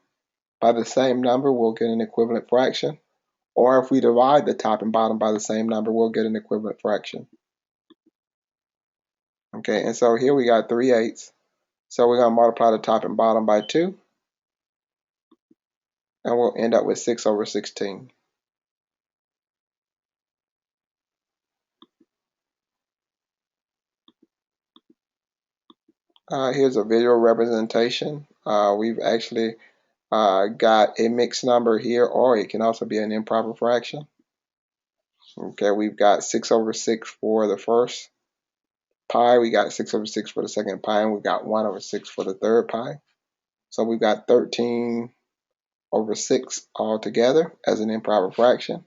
S1: by the same number, we'll get an equivalent fraction. Or if we divide the top and bottom by the same number, we'll get an equivalent fraction. Okay, and so here we got 3/8. So we're going to multiply the top and bottom by 2, and we'll end up with 6/16. Here's a visual representation. We've actually got a mixed number here, or it can also be an improper fraction. Okay, we've got 6/6 for the first pi, we got 6/6 for the second pi, and we've got 1/6 for the third pi. So we've got 13/6 altogether as an improper fraction.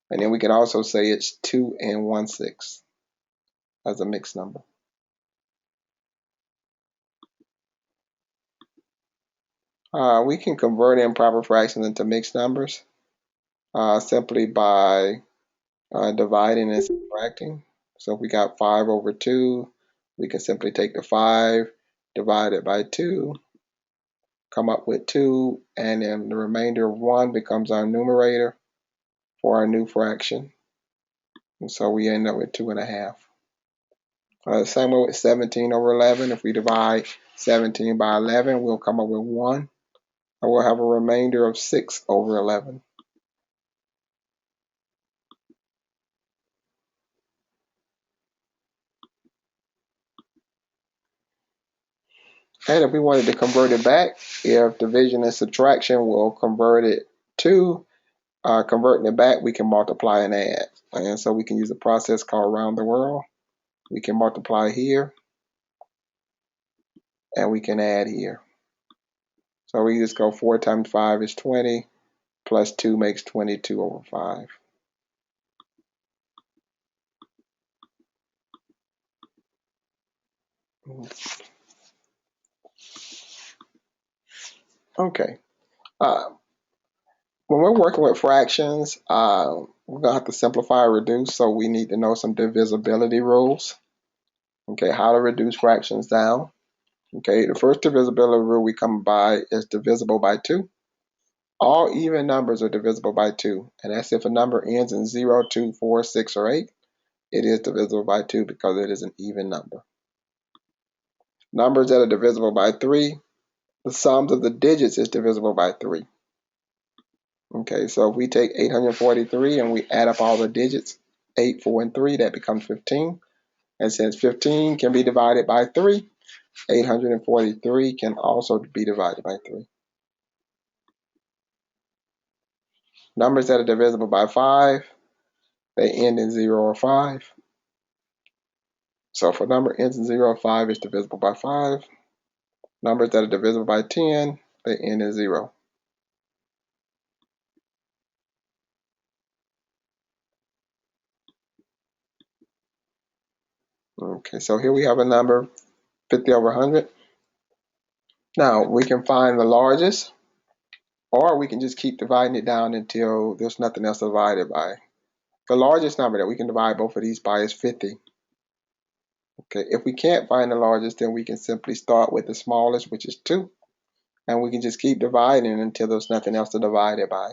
S1: And then we can also say it's 2 and 1/6 as a mixed number. We can convert improper fractions into mixed numbers simply by dividing and subtracting. So if we got 5/2, we can simply take the 5, divide it by 2, come up with 2, and then the remainder of 1 becomes our numerator for our new fraction. And so we end up with 2.5. Same way with 17/11. If we divide 17 by 11, we'll come up with 1. And we'll have a remainder of 6/11. And if we wanted to convert it back, if division and subtraction will convert it to converting it back, we can multiply and add. And so we can use a process called round the world. We can multiply here, and we can add here. So we just go 4 times 5 is 20, plus 2 makes 22/5. Okay. Uh, when we're working with fractions, we're going to have to simplify or reduce, so we need to know some divisibility rules. Okay, how to reduce fractions down. Okay, the first divisibility rule we come by is divisible by 2. All even numbers are divisible by 2, and that's if a number ends in 0, 2, 4, 6, or 8. It is divisible by 2 because it is an even number. Numbers that are divisible by 3, the sums of the digits is divisible by 3. Okay, so if we take 843 and we add up all the digits, 8, 4, and 3, that becomes 15. And since 15 can be divided by 3, 843 can also be divided by 3. Numbers that are divisible by 5, they end in 0 or 5. So if a number ends in 0 or 5, it's divisible by 5. Numbers that are divisible by 10, they end in 0. Okay, so here we have a number, 50 over 100. Now, we can find the largest, or we can just keep dividing it down until there's nothing else to divide it by. The largest number that we can divide both of these by is 50. Okay, if we can't find the largest, then we can simply start with the smallest, which is 2, and we can just keep dividing until there's nothing else to divide it by.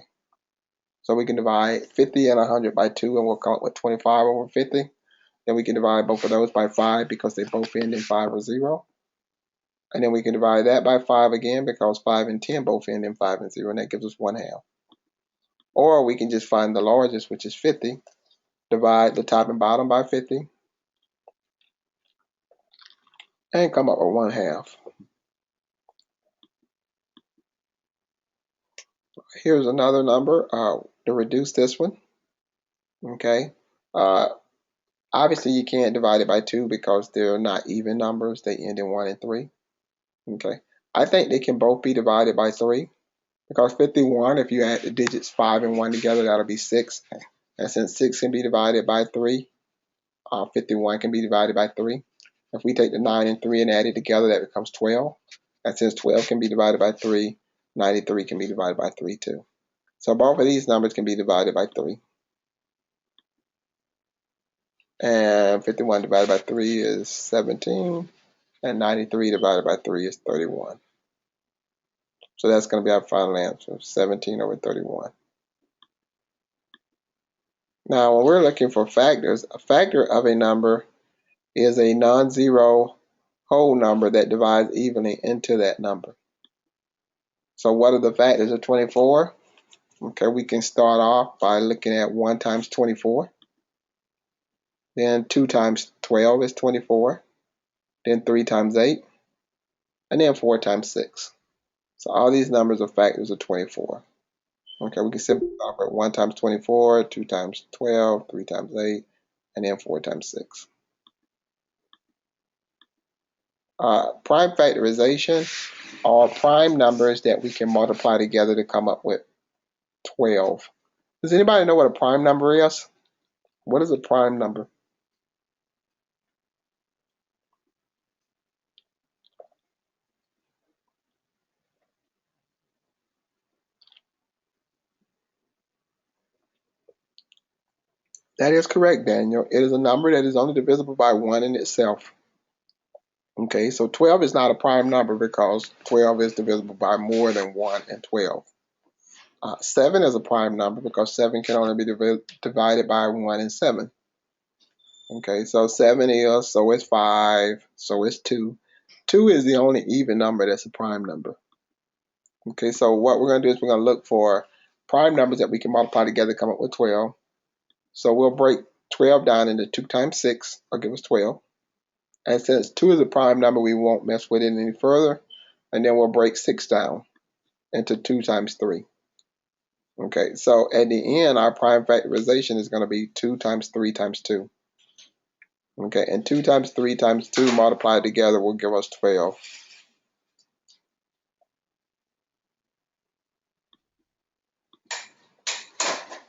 S1: So we can divide 50 and 100 by 2, and we'll come up with 25 over 50. Then we can divide both of those by 5 because they both end in 5 or 0. And then we can divide that by 5 again because 5 and 10 both end in 5 and 0, and that gives us 1/2. Or we can just find the largest, which is 50, divide the top and bottom by 50, and come up with 1/2. Here's another number to reduce this one. Okay. Uh, Obviously, you can't divide it by 2 because they're not even numbers. They end in 1 and 3. Okay. I think they can both be divided by 3 because 51, if you add the digits 5 and 1 together, that'll be 6. And since 6 can be divided by 3, 51 can be divided by 3. If we take the 9 and 3 and add it together, that becomes 12. And since 12 can be divided by 3, 93 can be divided by 3 too. So both of these numbers can be divided by 3. And 51 divided by 3 is 17. And 93 divided by 3 is 31. So that's going to be our final answer, 17 over 31. Now, when we're looking for factors, a factor of a number is a non-zero whole number that divides evenly into that number. So what are the factors of 24? Okay, we can start off by looking at 1 times 24. Then 2 times 12 is 24. Then 3 times 8. And then 4 times 6. So all these numbers are factors of 24. Okay, we can simply start with 1 times 24, 2 times 12, 3 times 8, and then 4 times 6. Prime factorization are prime numbers that we can multiply together to come up with 12. Does anybody know what a prime number is? What is a prime number? That is correct, Daniel. It is a number that is only divisible by 1 in itself. Okay, so 12 is not a prime number because 12 is divisible by more than 1 and 12. 7 is a prime number because 7 can only be divided by 1 and 7. Okay, so 7 is, so is 5, so is 2. 2 is the only even number that's a prime number. Okay, so what we're going to do is we're going to look for prime numbers that we can multiply together to come up with 12. So we'll break 12 down into 2 times 6, will give us 12. And since 2 is a prime number, we won't mess with it any further. And then we'll break 6 down into 2 times 3. Okay, so at the end, our prime factorization is going to be 2 times 3 times 2. Okay, and 2 times 3 times 2 multiplied together will give us 12.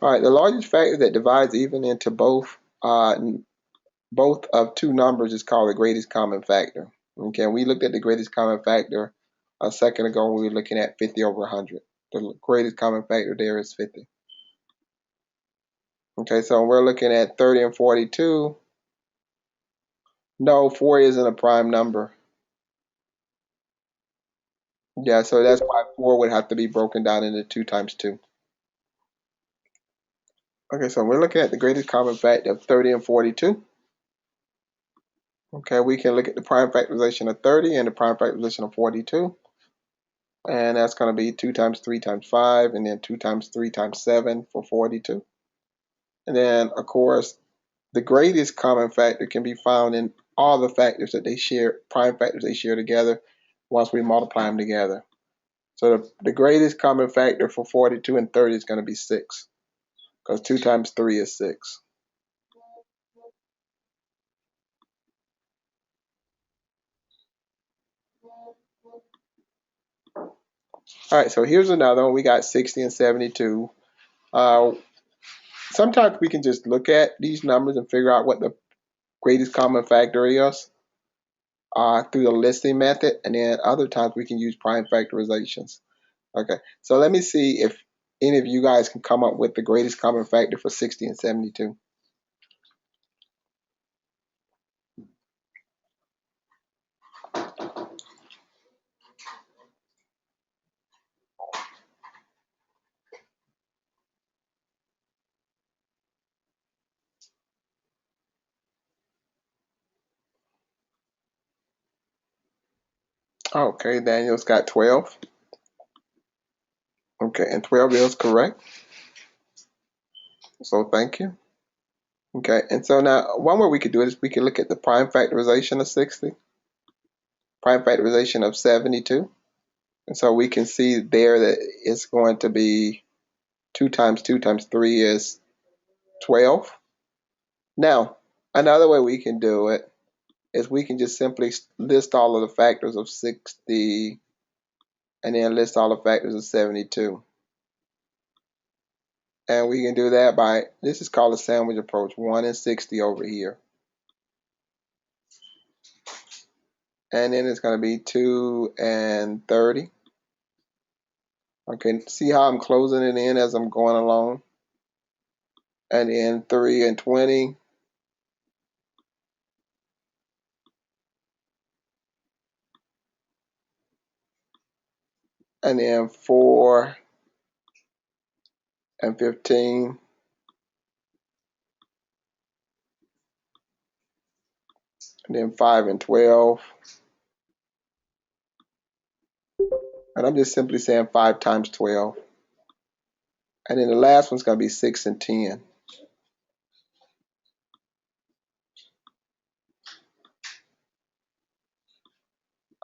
S1: All right, the largest factor that divides even into both of two numbers is called the greatest common factor. Okay, we looked at the greatest common factor a second ago when we were looking at 50 over 100. The greatest common factor there is 50. Okay, so we're looking at 30 and 42. No, 4 isn't a prime number. Yeah, so that's why 4 would have to be broken down into 2 times 2. Okay, so we're looking at the greatest common factor of 30 and 42. Okay, we can look at the prime factorization of 30 and the prime factorization of 42. And that's going to be 2 times 3 times 5, and then 2 times 3 times 7 for 42. And then, of course, the greatest common factor can be found in all the factors that they share, prime factors they share together, once we multiply them together. So the greatest common factor for 42 and 30 is going to be 6, because 2 times 3 is 6. All right, so here's another one. We got 60 and 72. Sometimes we can just look at these numbers and figure out what the greatest common factor is through the listing method, and then other times we can use prime factorizations. Okay, so let me see if any of you guys can come up with the greatest common factor for 60 and 72. Okay, Daniel's got 12. Okay, and 12 is correct. So thank you. Okay, and so now one way we could do it is we could look at the prime factorization of 60, prime factorization of 72. And so we can see there that it's going to be 2 times 2 times 3 is 12. Now, another way we can do it is we can just simply list all of the factors of 60 and then list all the factors of 72. And we can do that by, this is called a sandwich approach, 1 and 60 over here. And then it's going to be 2 and 30. Okay, see how I'm closing it in as I'm going along? And then 3 and 20. And then 4 and 15. And then 5 and 12. And I'm just simply saying 5 times 12. And then the last one's going to be 6 and 10.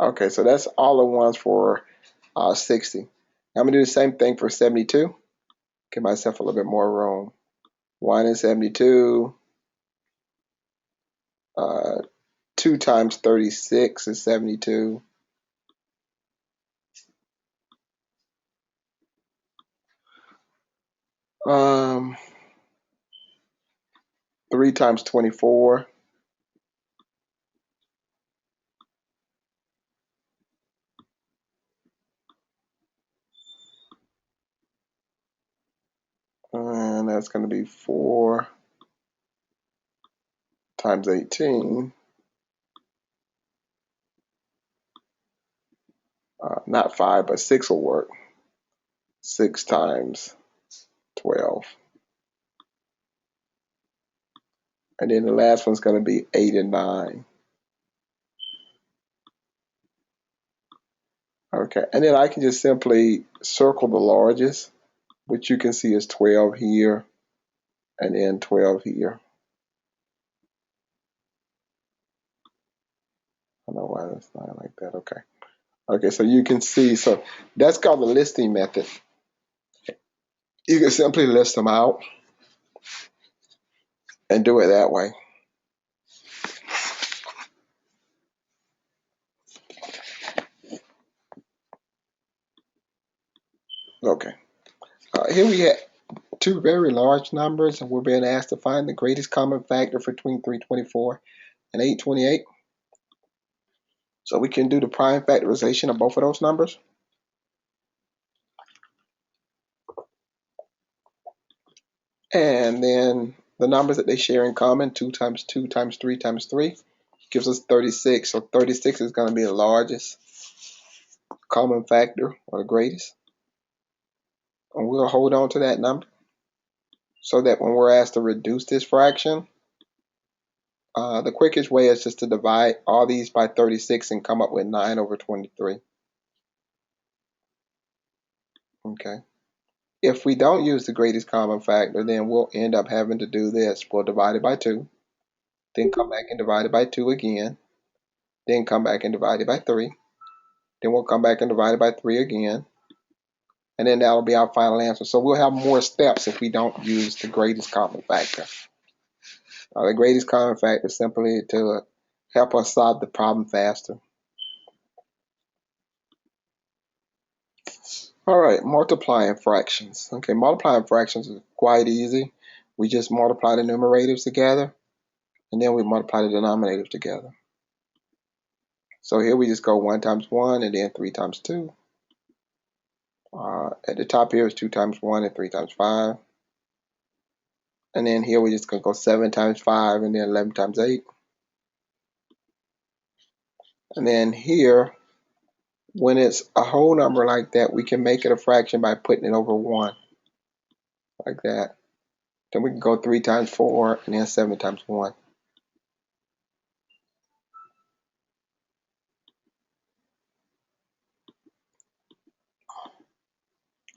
S1: Okay, so that's all the ones for 60. I'm going to do the same thing for 72. Give myself a little bit more room. 1 and 72. 2 times 36 is 72. 3 times 24. And that's going to be 4 times 18. Not 5, but 6 will work. 6 times 12. And then the last one's going to be 8 and 9. Okay, and then I can just simply circle the largest, which you can see is 12 here, and then 12 here. I don't know why that's not like that. Okay. Okay, so you can see, so that's called the listing method. You can simply list them out and do it that way. Okay. Here we have two very large numbers, and we're being asked to find the greatest common factor between 324 and 828. So we can do the prime factorization of both of those numbers. And then the numbers that they share in common, 2 times 2 times 3 times 3, gives us 36. So 36 is going to be the largest common factor, or the greatest. And we'll hold on to that number so that when we're asked to reduce this fraction, the quickest way is just to divide all these by 36 and come up with 9 over 23. Okay. If we don't use the greatest common factor, then we'll end up having to do this. We'll divide it by 2, then come back and divide it by 2 again, then come back and divide it by 3, then we'll come back and divide it by 3 again, and then that'll be our final answer. So we'll have more steps if we don't use the greatest common factor. The greatest common factor is simply to help us solve the problem faster. All right, multiplying fractions. Okay, multiplying fractions is quite easy. We just multiply the numerators together, and then we multiply the denominators together. So here we just go 1 times 1, and then 3 times 2. At the top here is 2 times 1 and 3 times 5. And then here we just gonna go 7 times 5 and then 11 times 8. And then here, when it's a whole number like that, we can make it a fraction by putting it over 1, like that. Then we can go 3 times 4 and then 7 times 1.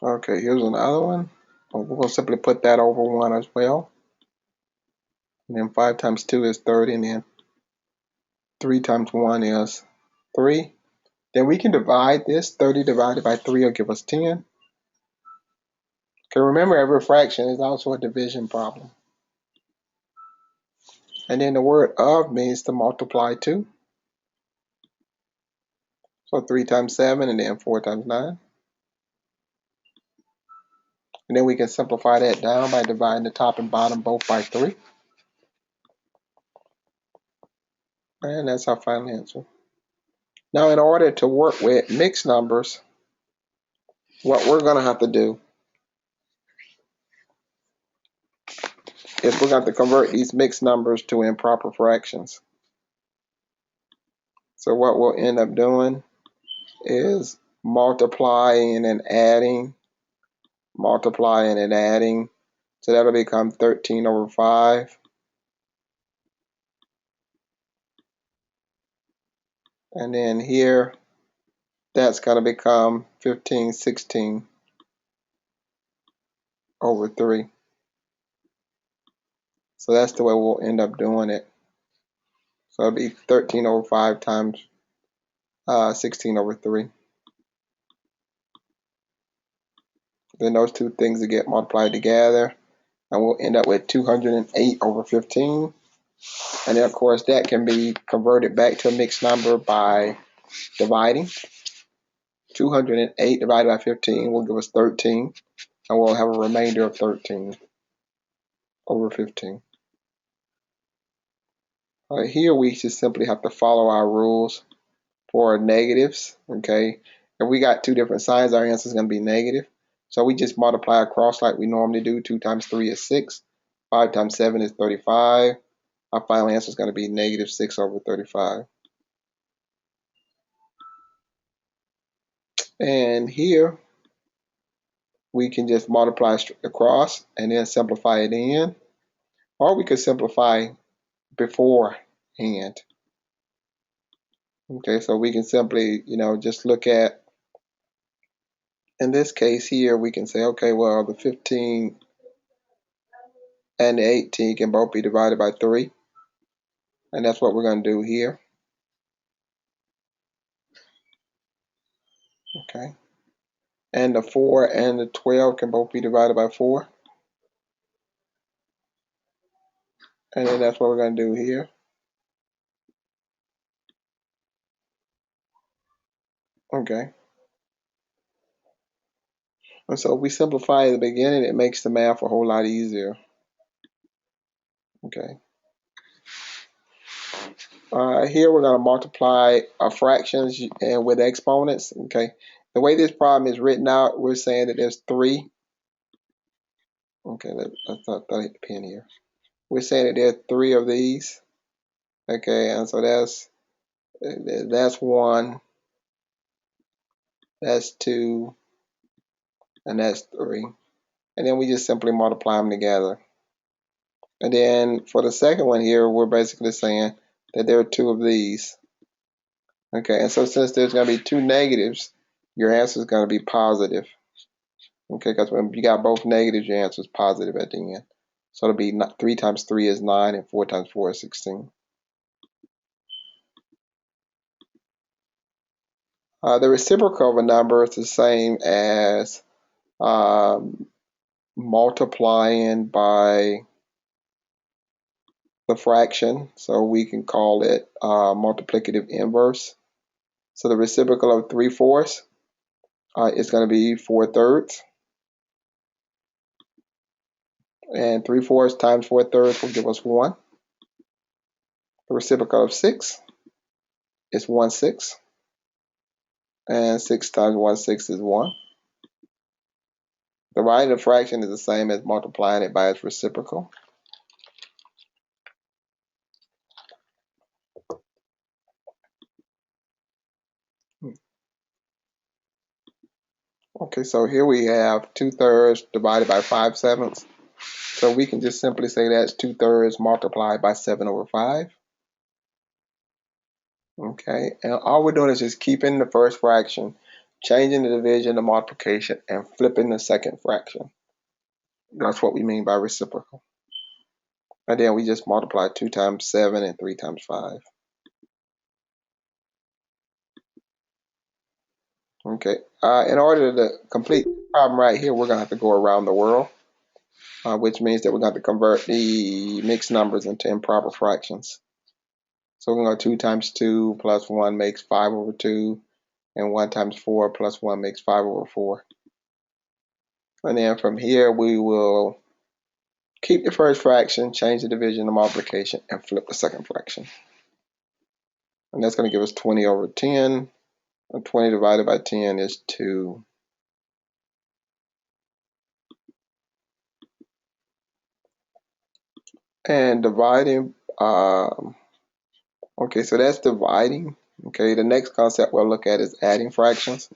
S1: Okay, here's another one. We're going to simply put that over 1 as well. And then 5 times 2 is 30, and then 3 times 1 is 3. Then we can divide this. 30 divided by 3 will give us 10. Okay, remember, every fraction is also a division problem. And then the word of means to multiply 2. So 3 times 7 and then 4 times 9. And then we can simplify that down by dividing the top and bottom both by 3. And that's our final answer. Now, in order to work with mixed numbers, what we're going to have to do is we're going to have to convert these mixed numbers to improper fractions. So what we'll end up doing is multiplying and adding, multiplying and adding. So that'll become 13 over 5. And then here, that's going to become 15, 16 over 3. So that's the way we'll end up doing it. So it'll be 13 over 5 times 16 over 3. Then those two things will get multiplied together, and we'll end up with 208 over 15. And then, of course, that can be converted back to a mixed number by dividing. 208 divided by 15 will give us 13, and we'll have a remainder of 13 over 15. Here we just simply have to follow our rules for negatives, okay? If we got two different signs, our answer is going to be negative. So we just multiply across like we normally do. 2 times 3 is 6. 5 times 7 is 35. Our final answer is going to be negative 6 over 35. And here, we can just multiply across and then simplify it in. Or we could simplify beforehand. Okay, so we can simply, just look at, in this case here, we can say, okay, well, the 15 and the 18 can both be divided by 3. And that's what we're going to do here. Okay. And the 4 and the 12 can both be divided by 4. And then that's what we're going to do here. Okay. And so if we simplify at the beginning, it makes the math a whole lot easier. Okay. Here we're going to multiply fractions and with exponents. Okay, the way this problem is written out, we're saying that there's 3. Okay, let's not hit the pen here. We're saying that there are 3 of these. Okay, and so that's 1, that's 2, and that's 3. And then we just simply multiply them together. And then for the second one here, we're basically saying that there are 2 of these. Okay, and so since there's going to be 2 negatives, your answer is going to be positive. Okay, because when you got both negatives, your answer is positive at the end. So it'll be 3 times 3 is 9, and 4 times 4 is 16. The reciprocal of a number is the same as multiplying by the fraction. So we can call it multiplicative inverse. So the reciprocal of 3/4 is going to be 4/3. And 3/4 times 4/3 will give us 1. The reciprocal of 6 is 1/6. And 6 times 1/6 is 1. Dividing a fraction is the same as multiplying it by its reciprocal. Okay, so here we have 2/3 divided by 5/7. So we can just simply say that's 2/3 multiplied by 7/5. Okay, and all we're doing is just keeping the first fraction, changing the division to multiplication, and flipping the second fraction. That's what we mean by reciprocal. And then we just multiply 2 times 7 and 3 times 5. Okay, in order to complete the problem right here, we're going to have to go around the world, which means that we're going to convert the mixed numbers into improper fractions. So we're going to go 2 times 2 plus 1 makes 5/2, and 1 times 4 plus 1 makes 5/4. And then from here, we will keep the first fraction, change the division to multiplication, and flip the second fraction. And that's going to give us 20/10. And 20 divided by 10 is 2. And dividing, okay, so that's dividing. Okay, the next concept we'll look at is adding fractions.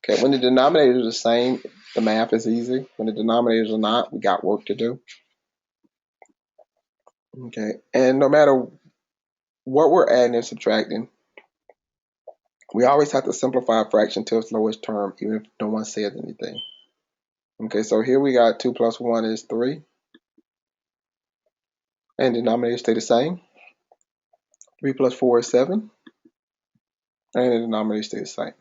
S1: Okay, when the denominators are the same, the math is easy. When the denominators are not, we got work to do. Okay, and no matter what we're adding and subtracting, we always have to simplify a fraction to its lowest term, even if no one says anything. Okay, so here we got 2 plus 1 is 3. And denominators stay the same. 3 plus 4 is 7. And the denominators stay the same.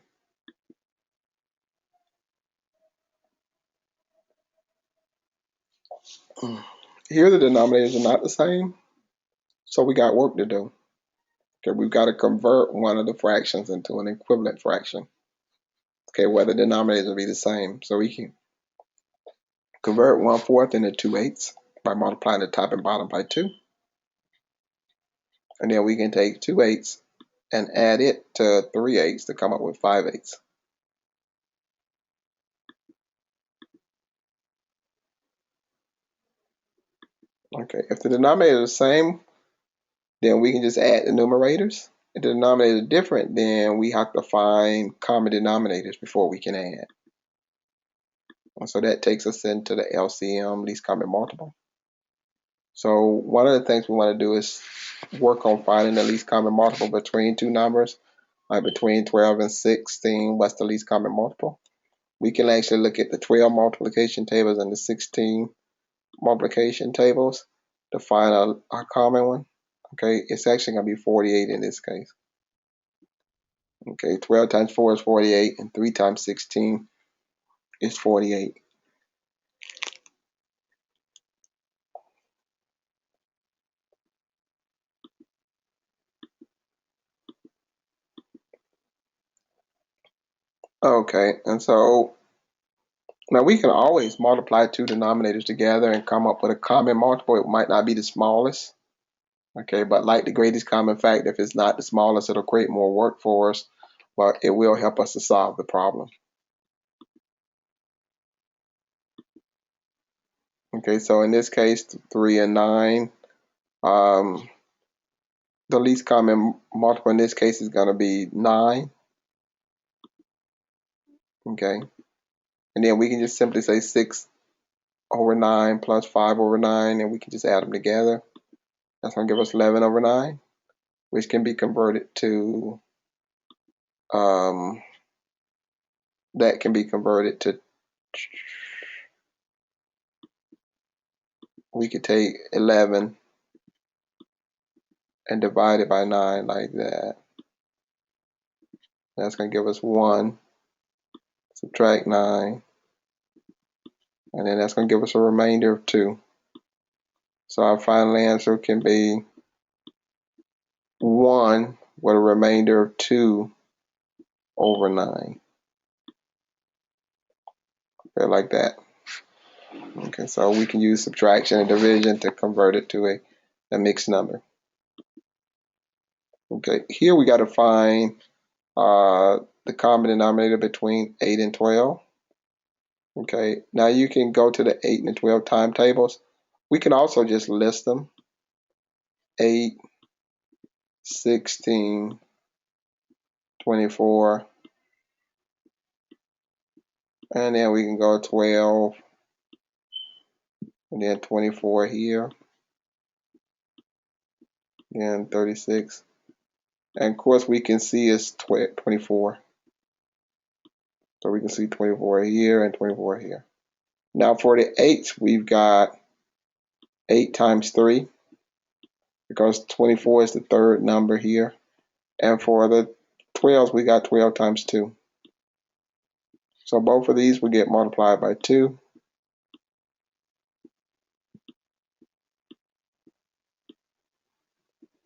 S1: Here the denominators are not the same, so we got work to do. Okay, we've got to convert one of the fractions into an equivalent fraction. Okay, where the denominators will be the same. So we can convert 1/4 into 2/8 by multiplying the top and bottom by 2. And then we can take 2/8 and add it to 3/8 to come up with 5/8. Okay, if the denominators are the same, then we can just add the numerators. If the denominators are different, then we have to find common denominators before we can add. And so that takes us into the LCM, least common multiple. So one of the things we want to do is work on finding the least common multiple between two numbers, like between 12 and 16, what's the least common multiple? We can actually look at the 12 multiplication tables and the 16 multiplication tables to find a common one. Okay, it's actually going to be 48 in this case. Okay, 12 times 4 is 48, and 3 times 16 is 48. Okay, and so now we can always multiply two denominators together and come up with a common multiple. It might not be the smallest. Okay, but like the greatest common factor, if it's not the smallest, it'll create more work for us, but it will help us to solve the problem. Okay, so in this case, 3 and 9, um, the least common multiple in this case is going to be 9. Okay, and then we can just simply say 6 over 9 plus 5 over 9, and we can just add them together. That's going to give us 11 over 9, which can be converted to, um, that can be converted to, we could take 11 and divide it by 9 like that. That's going to give us 1, subtract 9, and then that's going to give us a remainder of 2. So our final answer can be 1 with a remainder of 2 over 9. Okay, like that. Okay, so we can use subtraction and division to convert it to a mixed number. Okay, here we got to find the common denominator between 8 and 12. Okay, now you can go to the 8 and 12 timetables. We can also just list them. 8, 16, 24, and then we can go 12, and then 24 here, and 36. And of course we can see it's 24. So we can see 24 here and 24 here. Now for the 8s, we've got 8 times 3, because 24 is the third number here. And for the 12s, we got 12 times 2. So both of these will get multiplied by 2.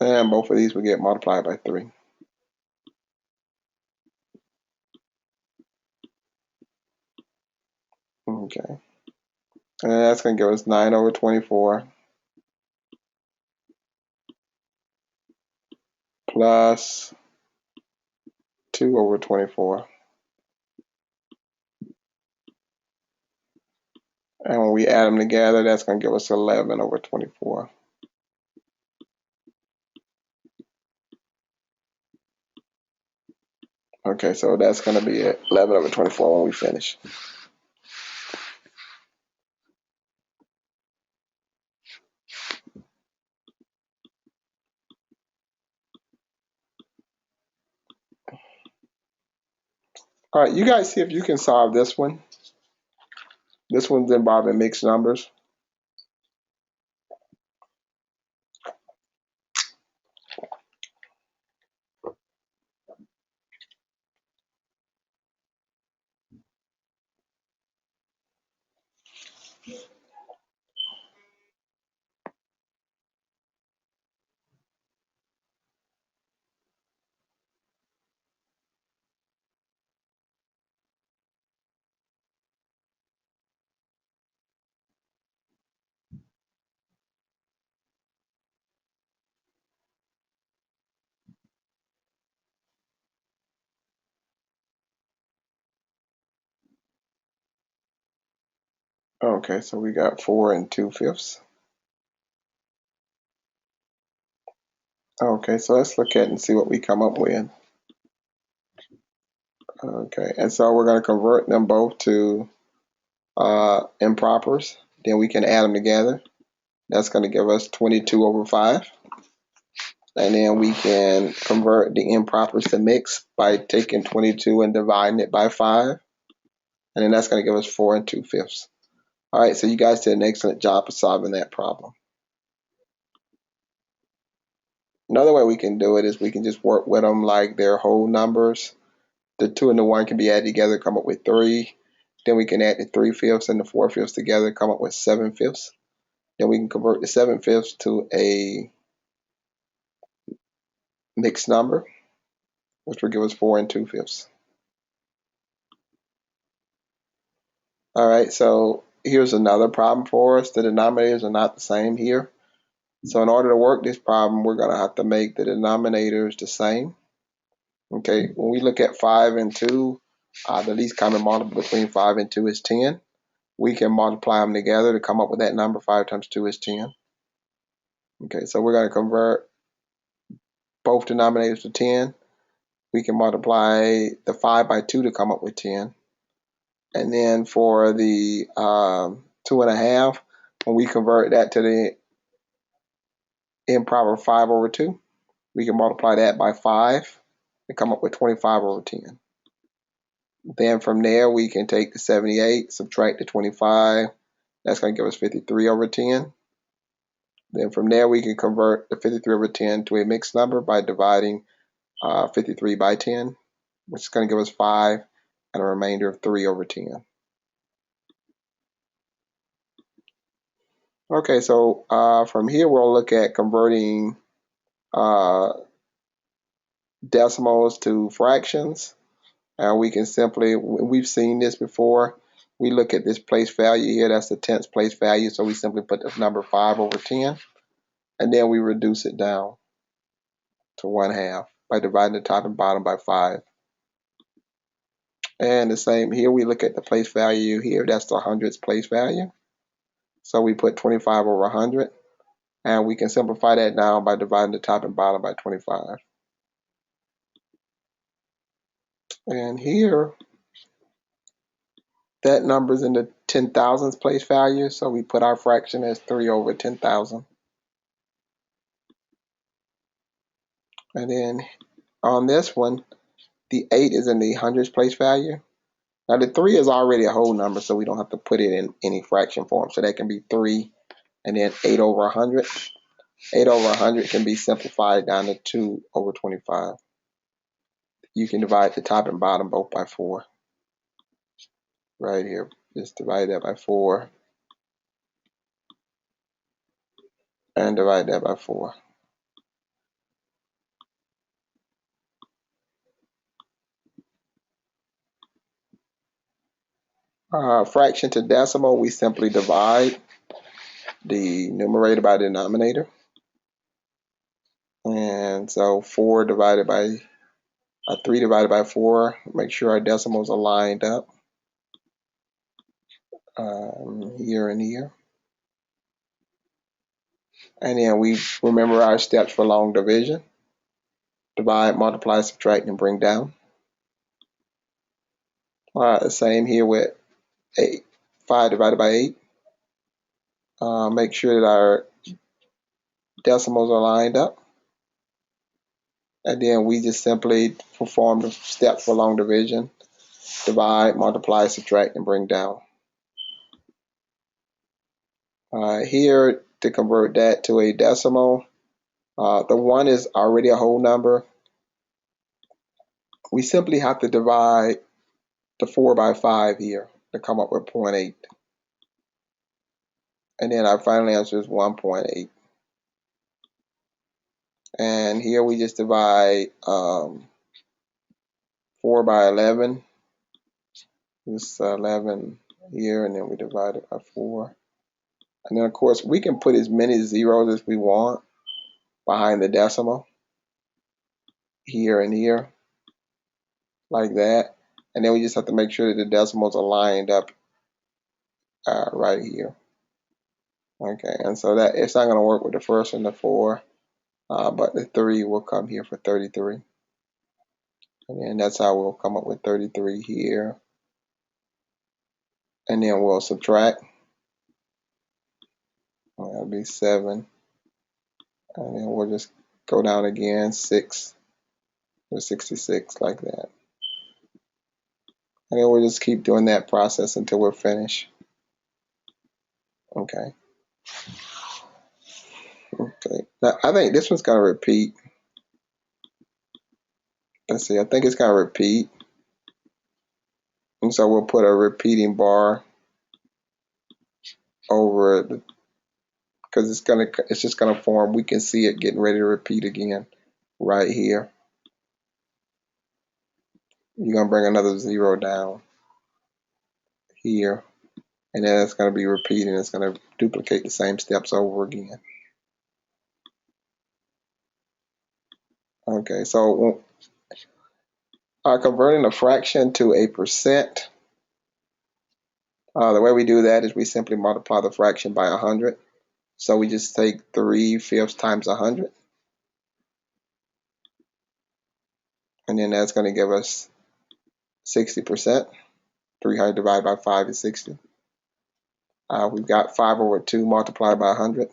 S1: And both of these will get multiplied by 3. Okay. And that's going to give us 9 over 24 plus 2 over 24. And when we add them together, that's going to give us 11 over 24. Okay, so that's going to be 11 over 24 when we finish. All right, you guys see if you can solve this one. This one's involving mixed numbers. Okay, so we got 4 and 2/5. Okay, so let's look at it and see what we come up with. Okay, and so we're going to convert them both to impropers. Then we can add them together. That's going to give us 22 over 5. And then we can convert the impropers to mixed by taking 22 and dividing it by 5. And then that's going to give us 4 and 2/5. All right, so you guys did an excellent job of solving that problem. Another way we can do it is we can just work with them like they're whole numbers. The 2 and the 1 can be added together, come up with 3. Then we can add the 3/5 and the 4/5 together, come up with 7/5. Then we can convert the 7/5 to a mixed number, which will give us 4 and 2/5. All right, so here's another problem for us. The denominators are not the same here. So in order to work this problem, we're going to have to make the denominators the same. Okay, when we look at 5 and 2, the least common multiple between 5 and 2 is 10. We can multiply them together to come up with that number. 5 times 2 is 10. Okay, so we're going to convert both denominators to 10. We can multiply the 5 by 2 to come up with 10. And then for the 2.5, when we convert that to the improper 5 over 2, we can multiply that by 5 and come up with 25 over 10. Then from there, we can take the 78, subtract the 25. That's going to give us 53 over 10. Then from there, we can convert the 53 over 10 to a mixed number by dividing 53 by 10, which is going to give us 5 and a remainder of 3 over 10. Okay, so from here, we'll look at converting decimals to fractions. And we can simply, we've seen this before. We look at this place value here, that's the tenths place value. So we simply put the number 5 over 10, and then we reduce it down to 1/2 by dividing the top and bottom by 5. And the same here, we look at the place value here, that's the hundredths place value. So we put 25 over 100, and we can simplify that down by dividing the top and bottom by 25. And here, that number's in the 10,000ths place value, so we put our fraction as 3 over 10,000. And then on this one, the 8 is in the hundredths place value. Now the 3 is already a whole number, so we don't have to put it in any fraction form. So that can be 3 and then 8 over 100. 8 over 100 can be simplified down to 2 over 25. You can divide the top and bottom both by 4. Right here, just divide that by 4 and divide that by 4. Fraction to decimal, we simply divide the numerator by the denominator. And so 4 divided by 3 divided by 4, make sure our decimals are lined up here and here. And then we remember our steps for long division. Divide, multiply, subtract, and bring down. The same here with 8. 5 divided by 8. Make sure that our decimals are lined up. And then we just simply perform the steps for long division. Divide, multiply, subtract, and bring down. Here, to convert that to a decimal, the 1 is already a whole number. We simply have to divide the 4 by 5 here to come up with 0.8. And then our final answer is 1.8. And here we just divide 4 by 11. This 11 here, and then we divide it by 4. And then, of course, we can put as many zeros as we want behind the decimal, here and here, like that. And then we just have to make sure that the decimals are lined up right here. Okay, and so that it's not going to work with the first and the 4, but the 3 will come here for 33. And then that's how we'll come up with 33 here. And then we'll subtract. That'll be 7. And then we'll just go down again, 6 or 66, like that. And then we'll just keep doing that process until we're finished. Okay. Okay. Now, I think this one's going to repeat. Let's see. I think it's going to repeat. And so we'll put a repeating bar over it because it's just going to form. We can see it getting ready to repeat again right here. You're going to bring another 0 down here. And then it's going to be repeating. It's going to duplicate the same steps over again. Okay, so converting a fraction to a percent, the way we do that is we simply multiply the fraction by 100. So we just take 3/5 times 100, and then that's going to give us 60%. 300 divided by 5 is 60. We've got 5/2 multiplied by 100.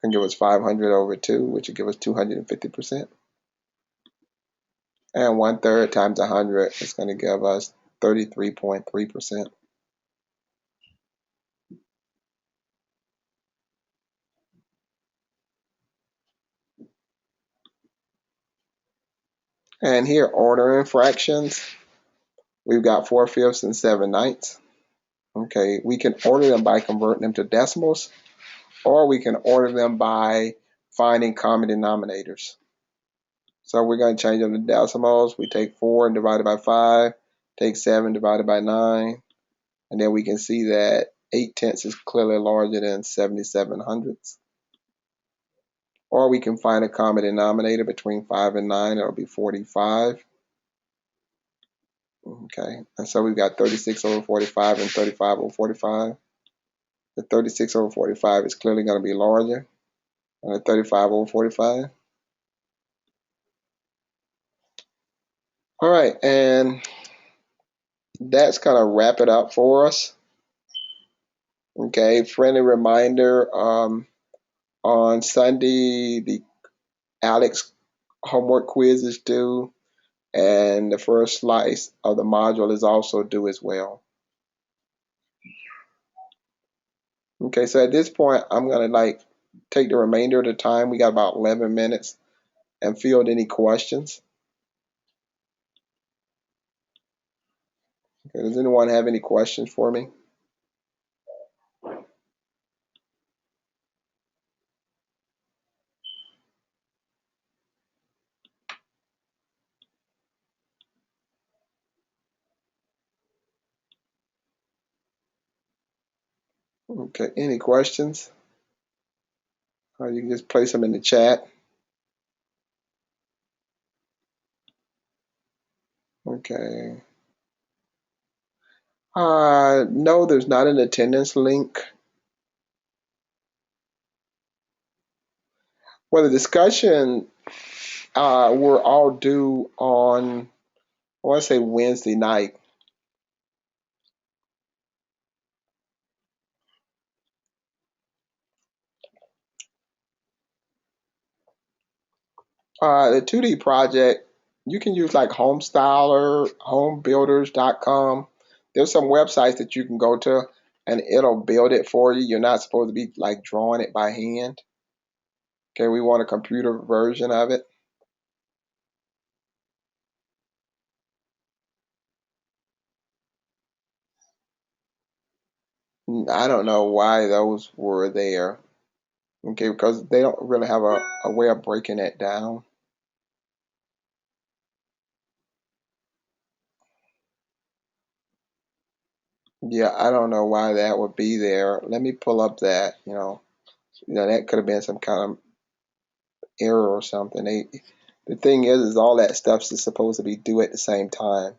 S1: Can give us 500/2, which will give us 250%. And 1/3 times 100 is going to give us 33.3%. And here, ordering fractions, we've got 4/5 and 7/9. Okay, we can order them by converting them to decimals, or we can order them by finding common denominators. So we're going to change them to decimals. We take 4 and divide it by 5, take 7 divided by 9, and then we can see that 8/10 is clearly larger than 77/100. Or we can find a common denominator between 5 and 9. It'll be 45. Okay, and so we've got 36/45 and 35/45. The 36/45 is clearly going to be larger than the 35/45. All right, and that's going to wrap it up for us. Okay, friendly reminder, on Sunday, the Alex homework quiz is due, and the first slice of the module is also due as well. Okay, so at this point, I'm going to take the remainder of the time. We got about 11 minutes, and field any questions. Okay, does anyone have any questions for me? Okay, any questions? Or you can just place them in the chat. Okay. No, there's not an attendance link. Well, the discussion we're all due on, I want to say Wednesday night. The 2D project, you can use like Homestyler, homebuilders.com. There's some websites that you can go to and it'll build it for you. You're not supposed to be like drawing it by hand. Okay, we want a computer version of it. I don't know why those were there. Okay, because they don't really have a way of breaking it down. Yeah, I don't know why that would be there. Let me pull up that, that could have been some kind of error or something. The thing is all that stuff's just supposed to be due at the same time.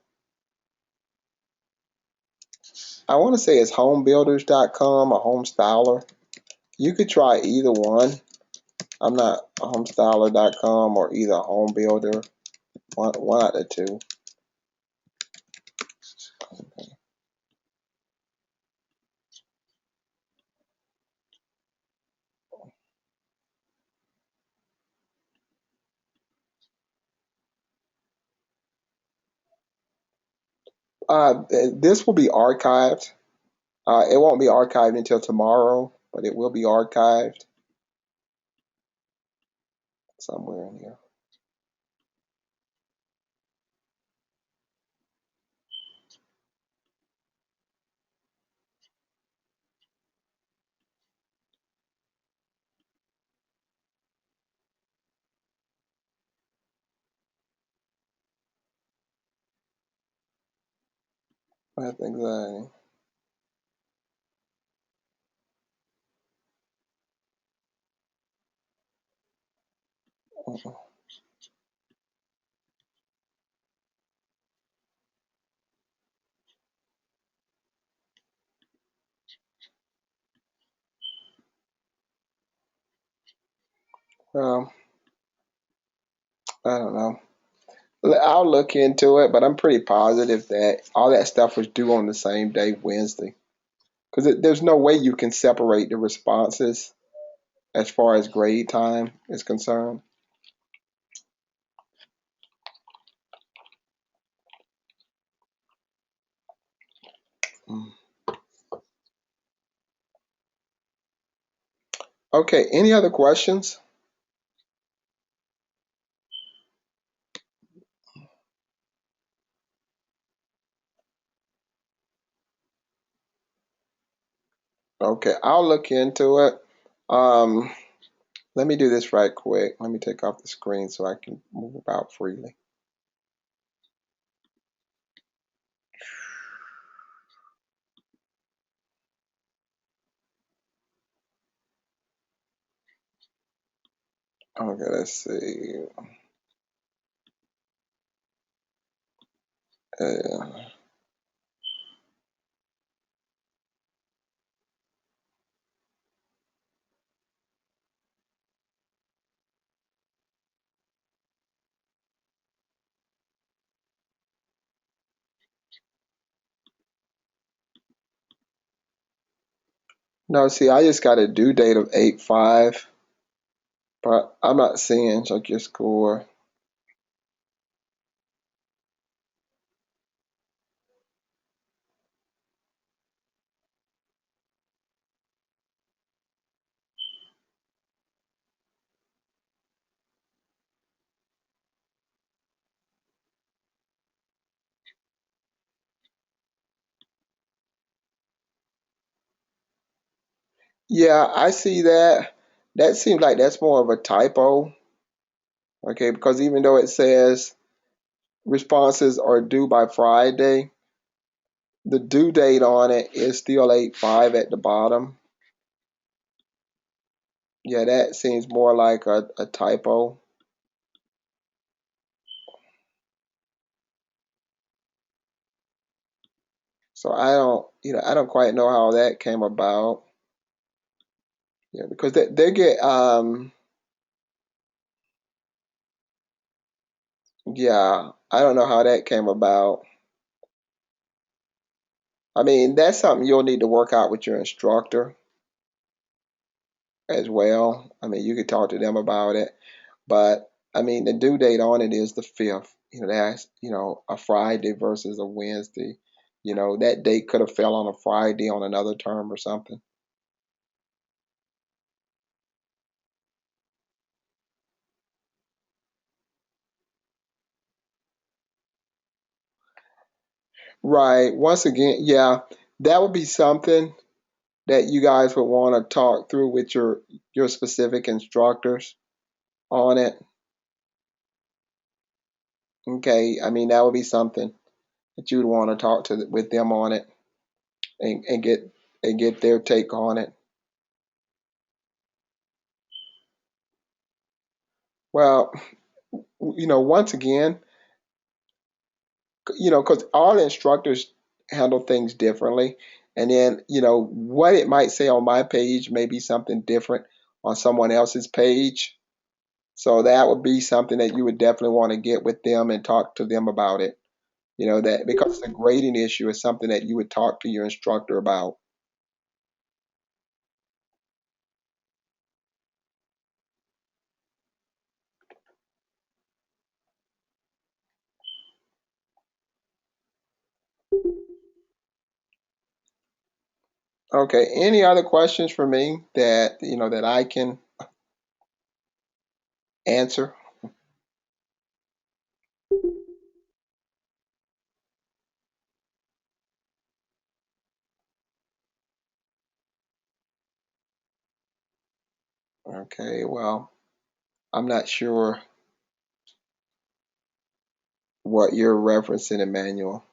S1: I want to say it's homebuilders.com or homestyler. You could try either one. I'm not homestyler.com or either homebuilder. One out of the two. This will be archived. It won't be archived until tomorrow, but it will be archived somewhere in here. I think that. Well, I don't know. I'll look into it, but I'm pretty positive that all that stuff was due on the same day, Wednesday, because there's no way you can separate the responses as far as grade time is concerned. Mm. Okay, any other questions? Okay, I'll look into it. Um, Let me do this right quick. Let me take off the screen so I can move about freely. Okay, let's see. Uh, no, see, I just got a due date of 8/5, but I'm not seeing check your score. Yeah, I see that. That seems like that's more of a typo. Okay, because even though it says responses are due by Friday, the due date on it is still 8/5 at the bottom. Yeah, that seems more like a typo. So I don't quite know how that came about. Yeah, because they get yeah, I don't know how that came about. I mean, that's something you'll need to work out with your instructor as well. I mean, you could talk to them about it, but I mean, the due date on it is the 5th. That's, a Friday versus a Wednesday. That date could have fell on a Friday on another term or something. Right. Once again, yeah, that would be something that you guys would want to talk through with your specific instructors on it. Okay, I mean that would be something that you'd want to talk to with them on it and get their take on it. Well, once again, because all instructors handle things differently, and then what it might say on my page may be something different on someone else's page. So that would be something that you would definitely want to get with them and talk to them about it. That because the grading issue is something that you would talk to your instructor about. Okay, any other questions for me that I can answer? Okay, well, I'm not sure what you're referencing, Emmanuel.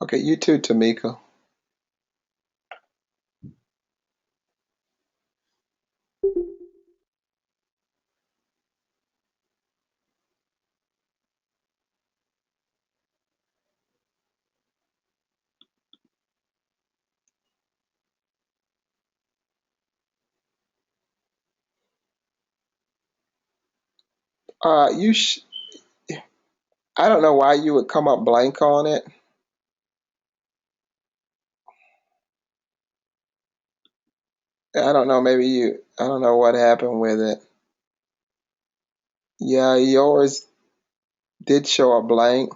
S1: Okay, you too, Tamika. You I don't know why you would come up blank on it. I don't know, maybe I don't know what happened with it. Yeah, yours did show a blank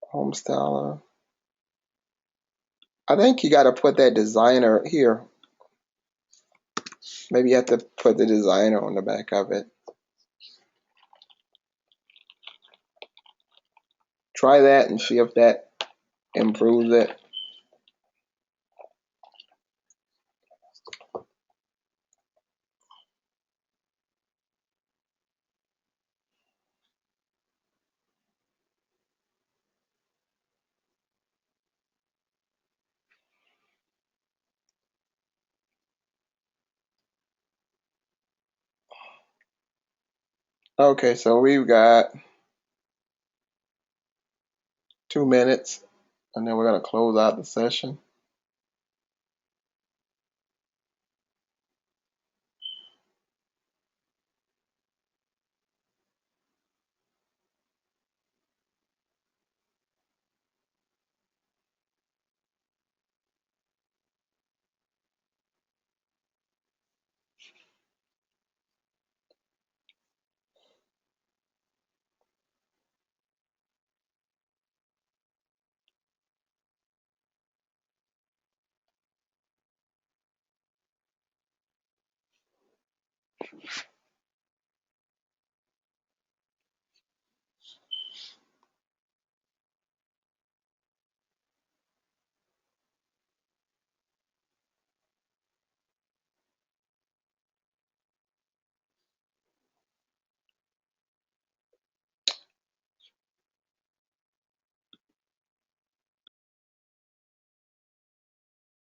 S1: home style. I think you got to put that designer here. Maybe you have to put the designer on the back of it. Try that and see if that improves it. Okay, so we've got 2 minutes and then we're going to close out the session.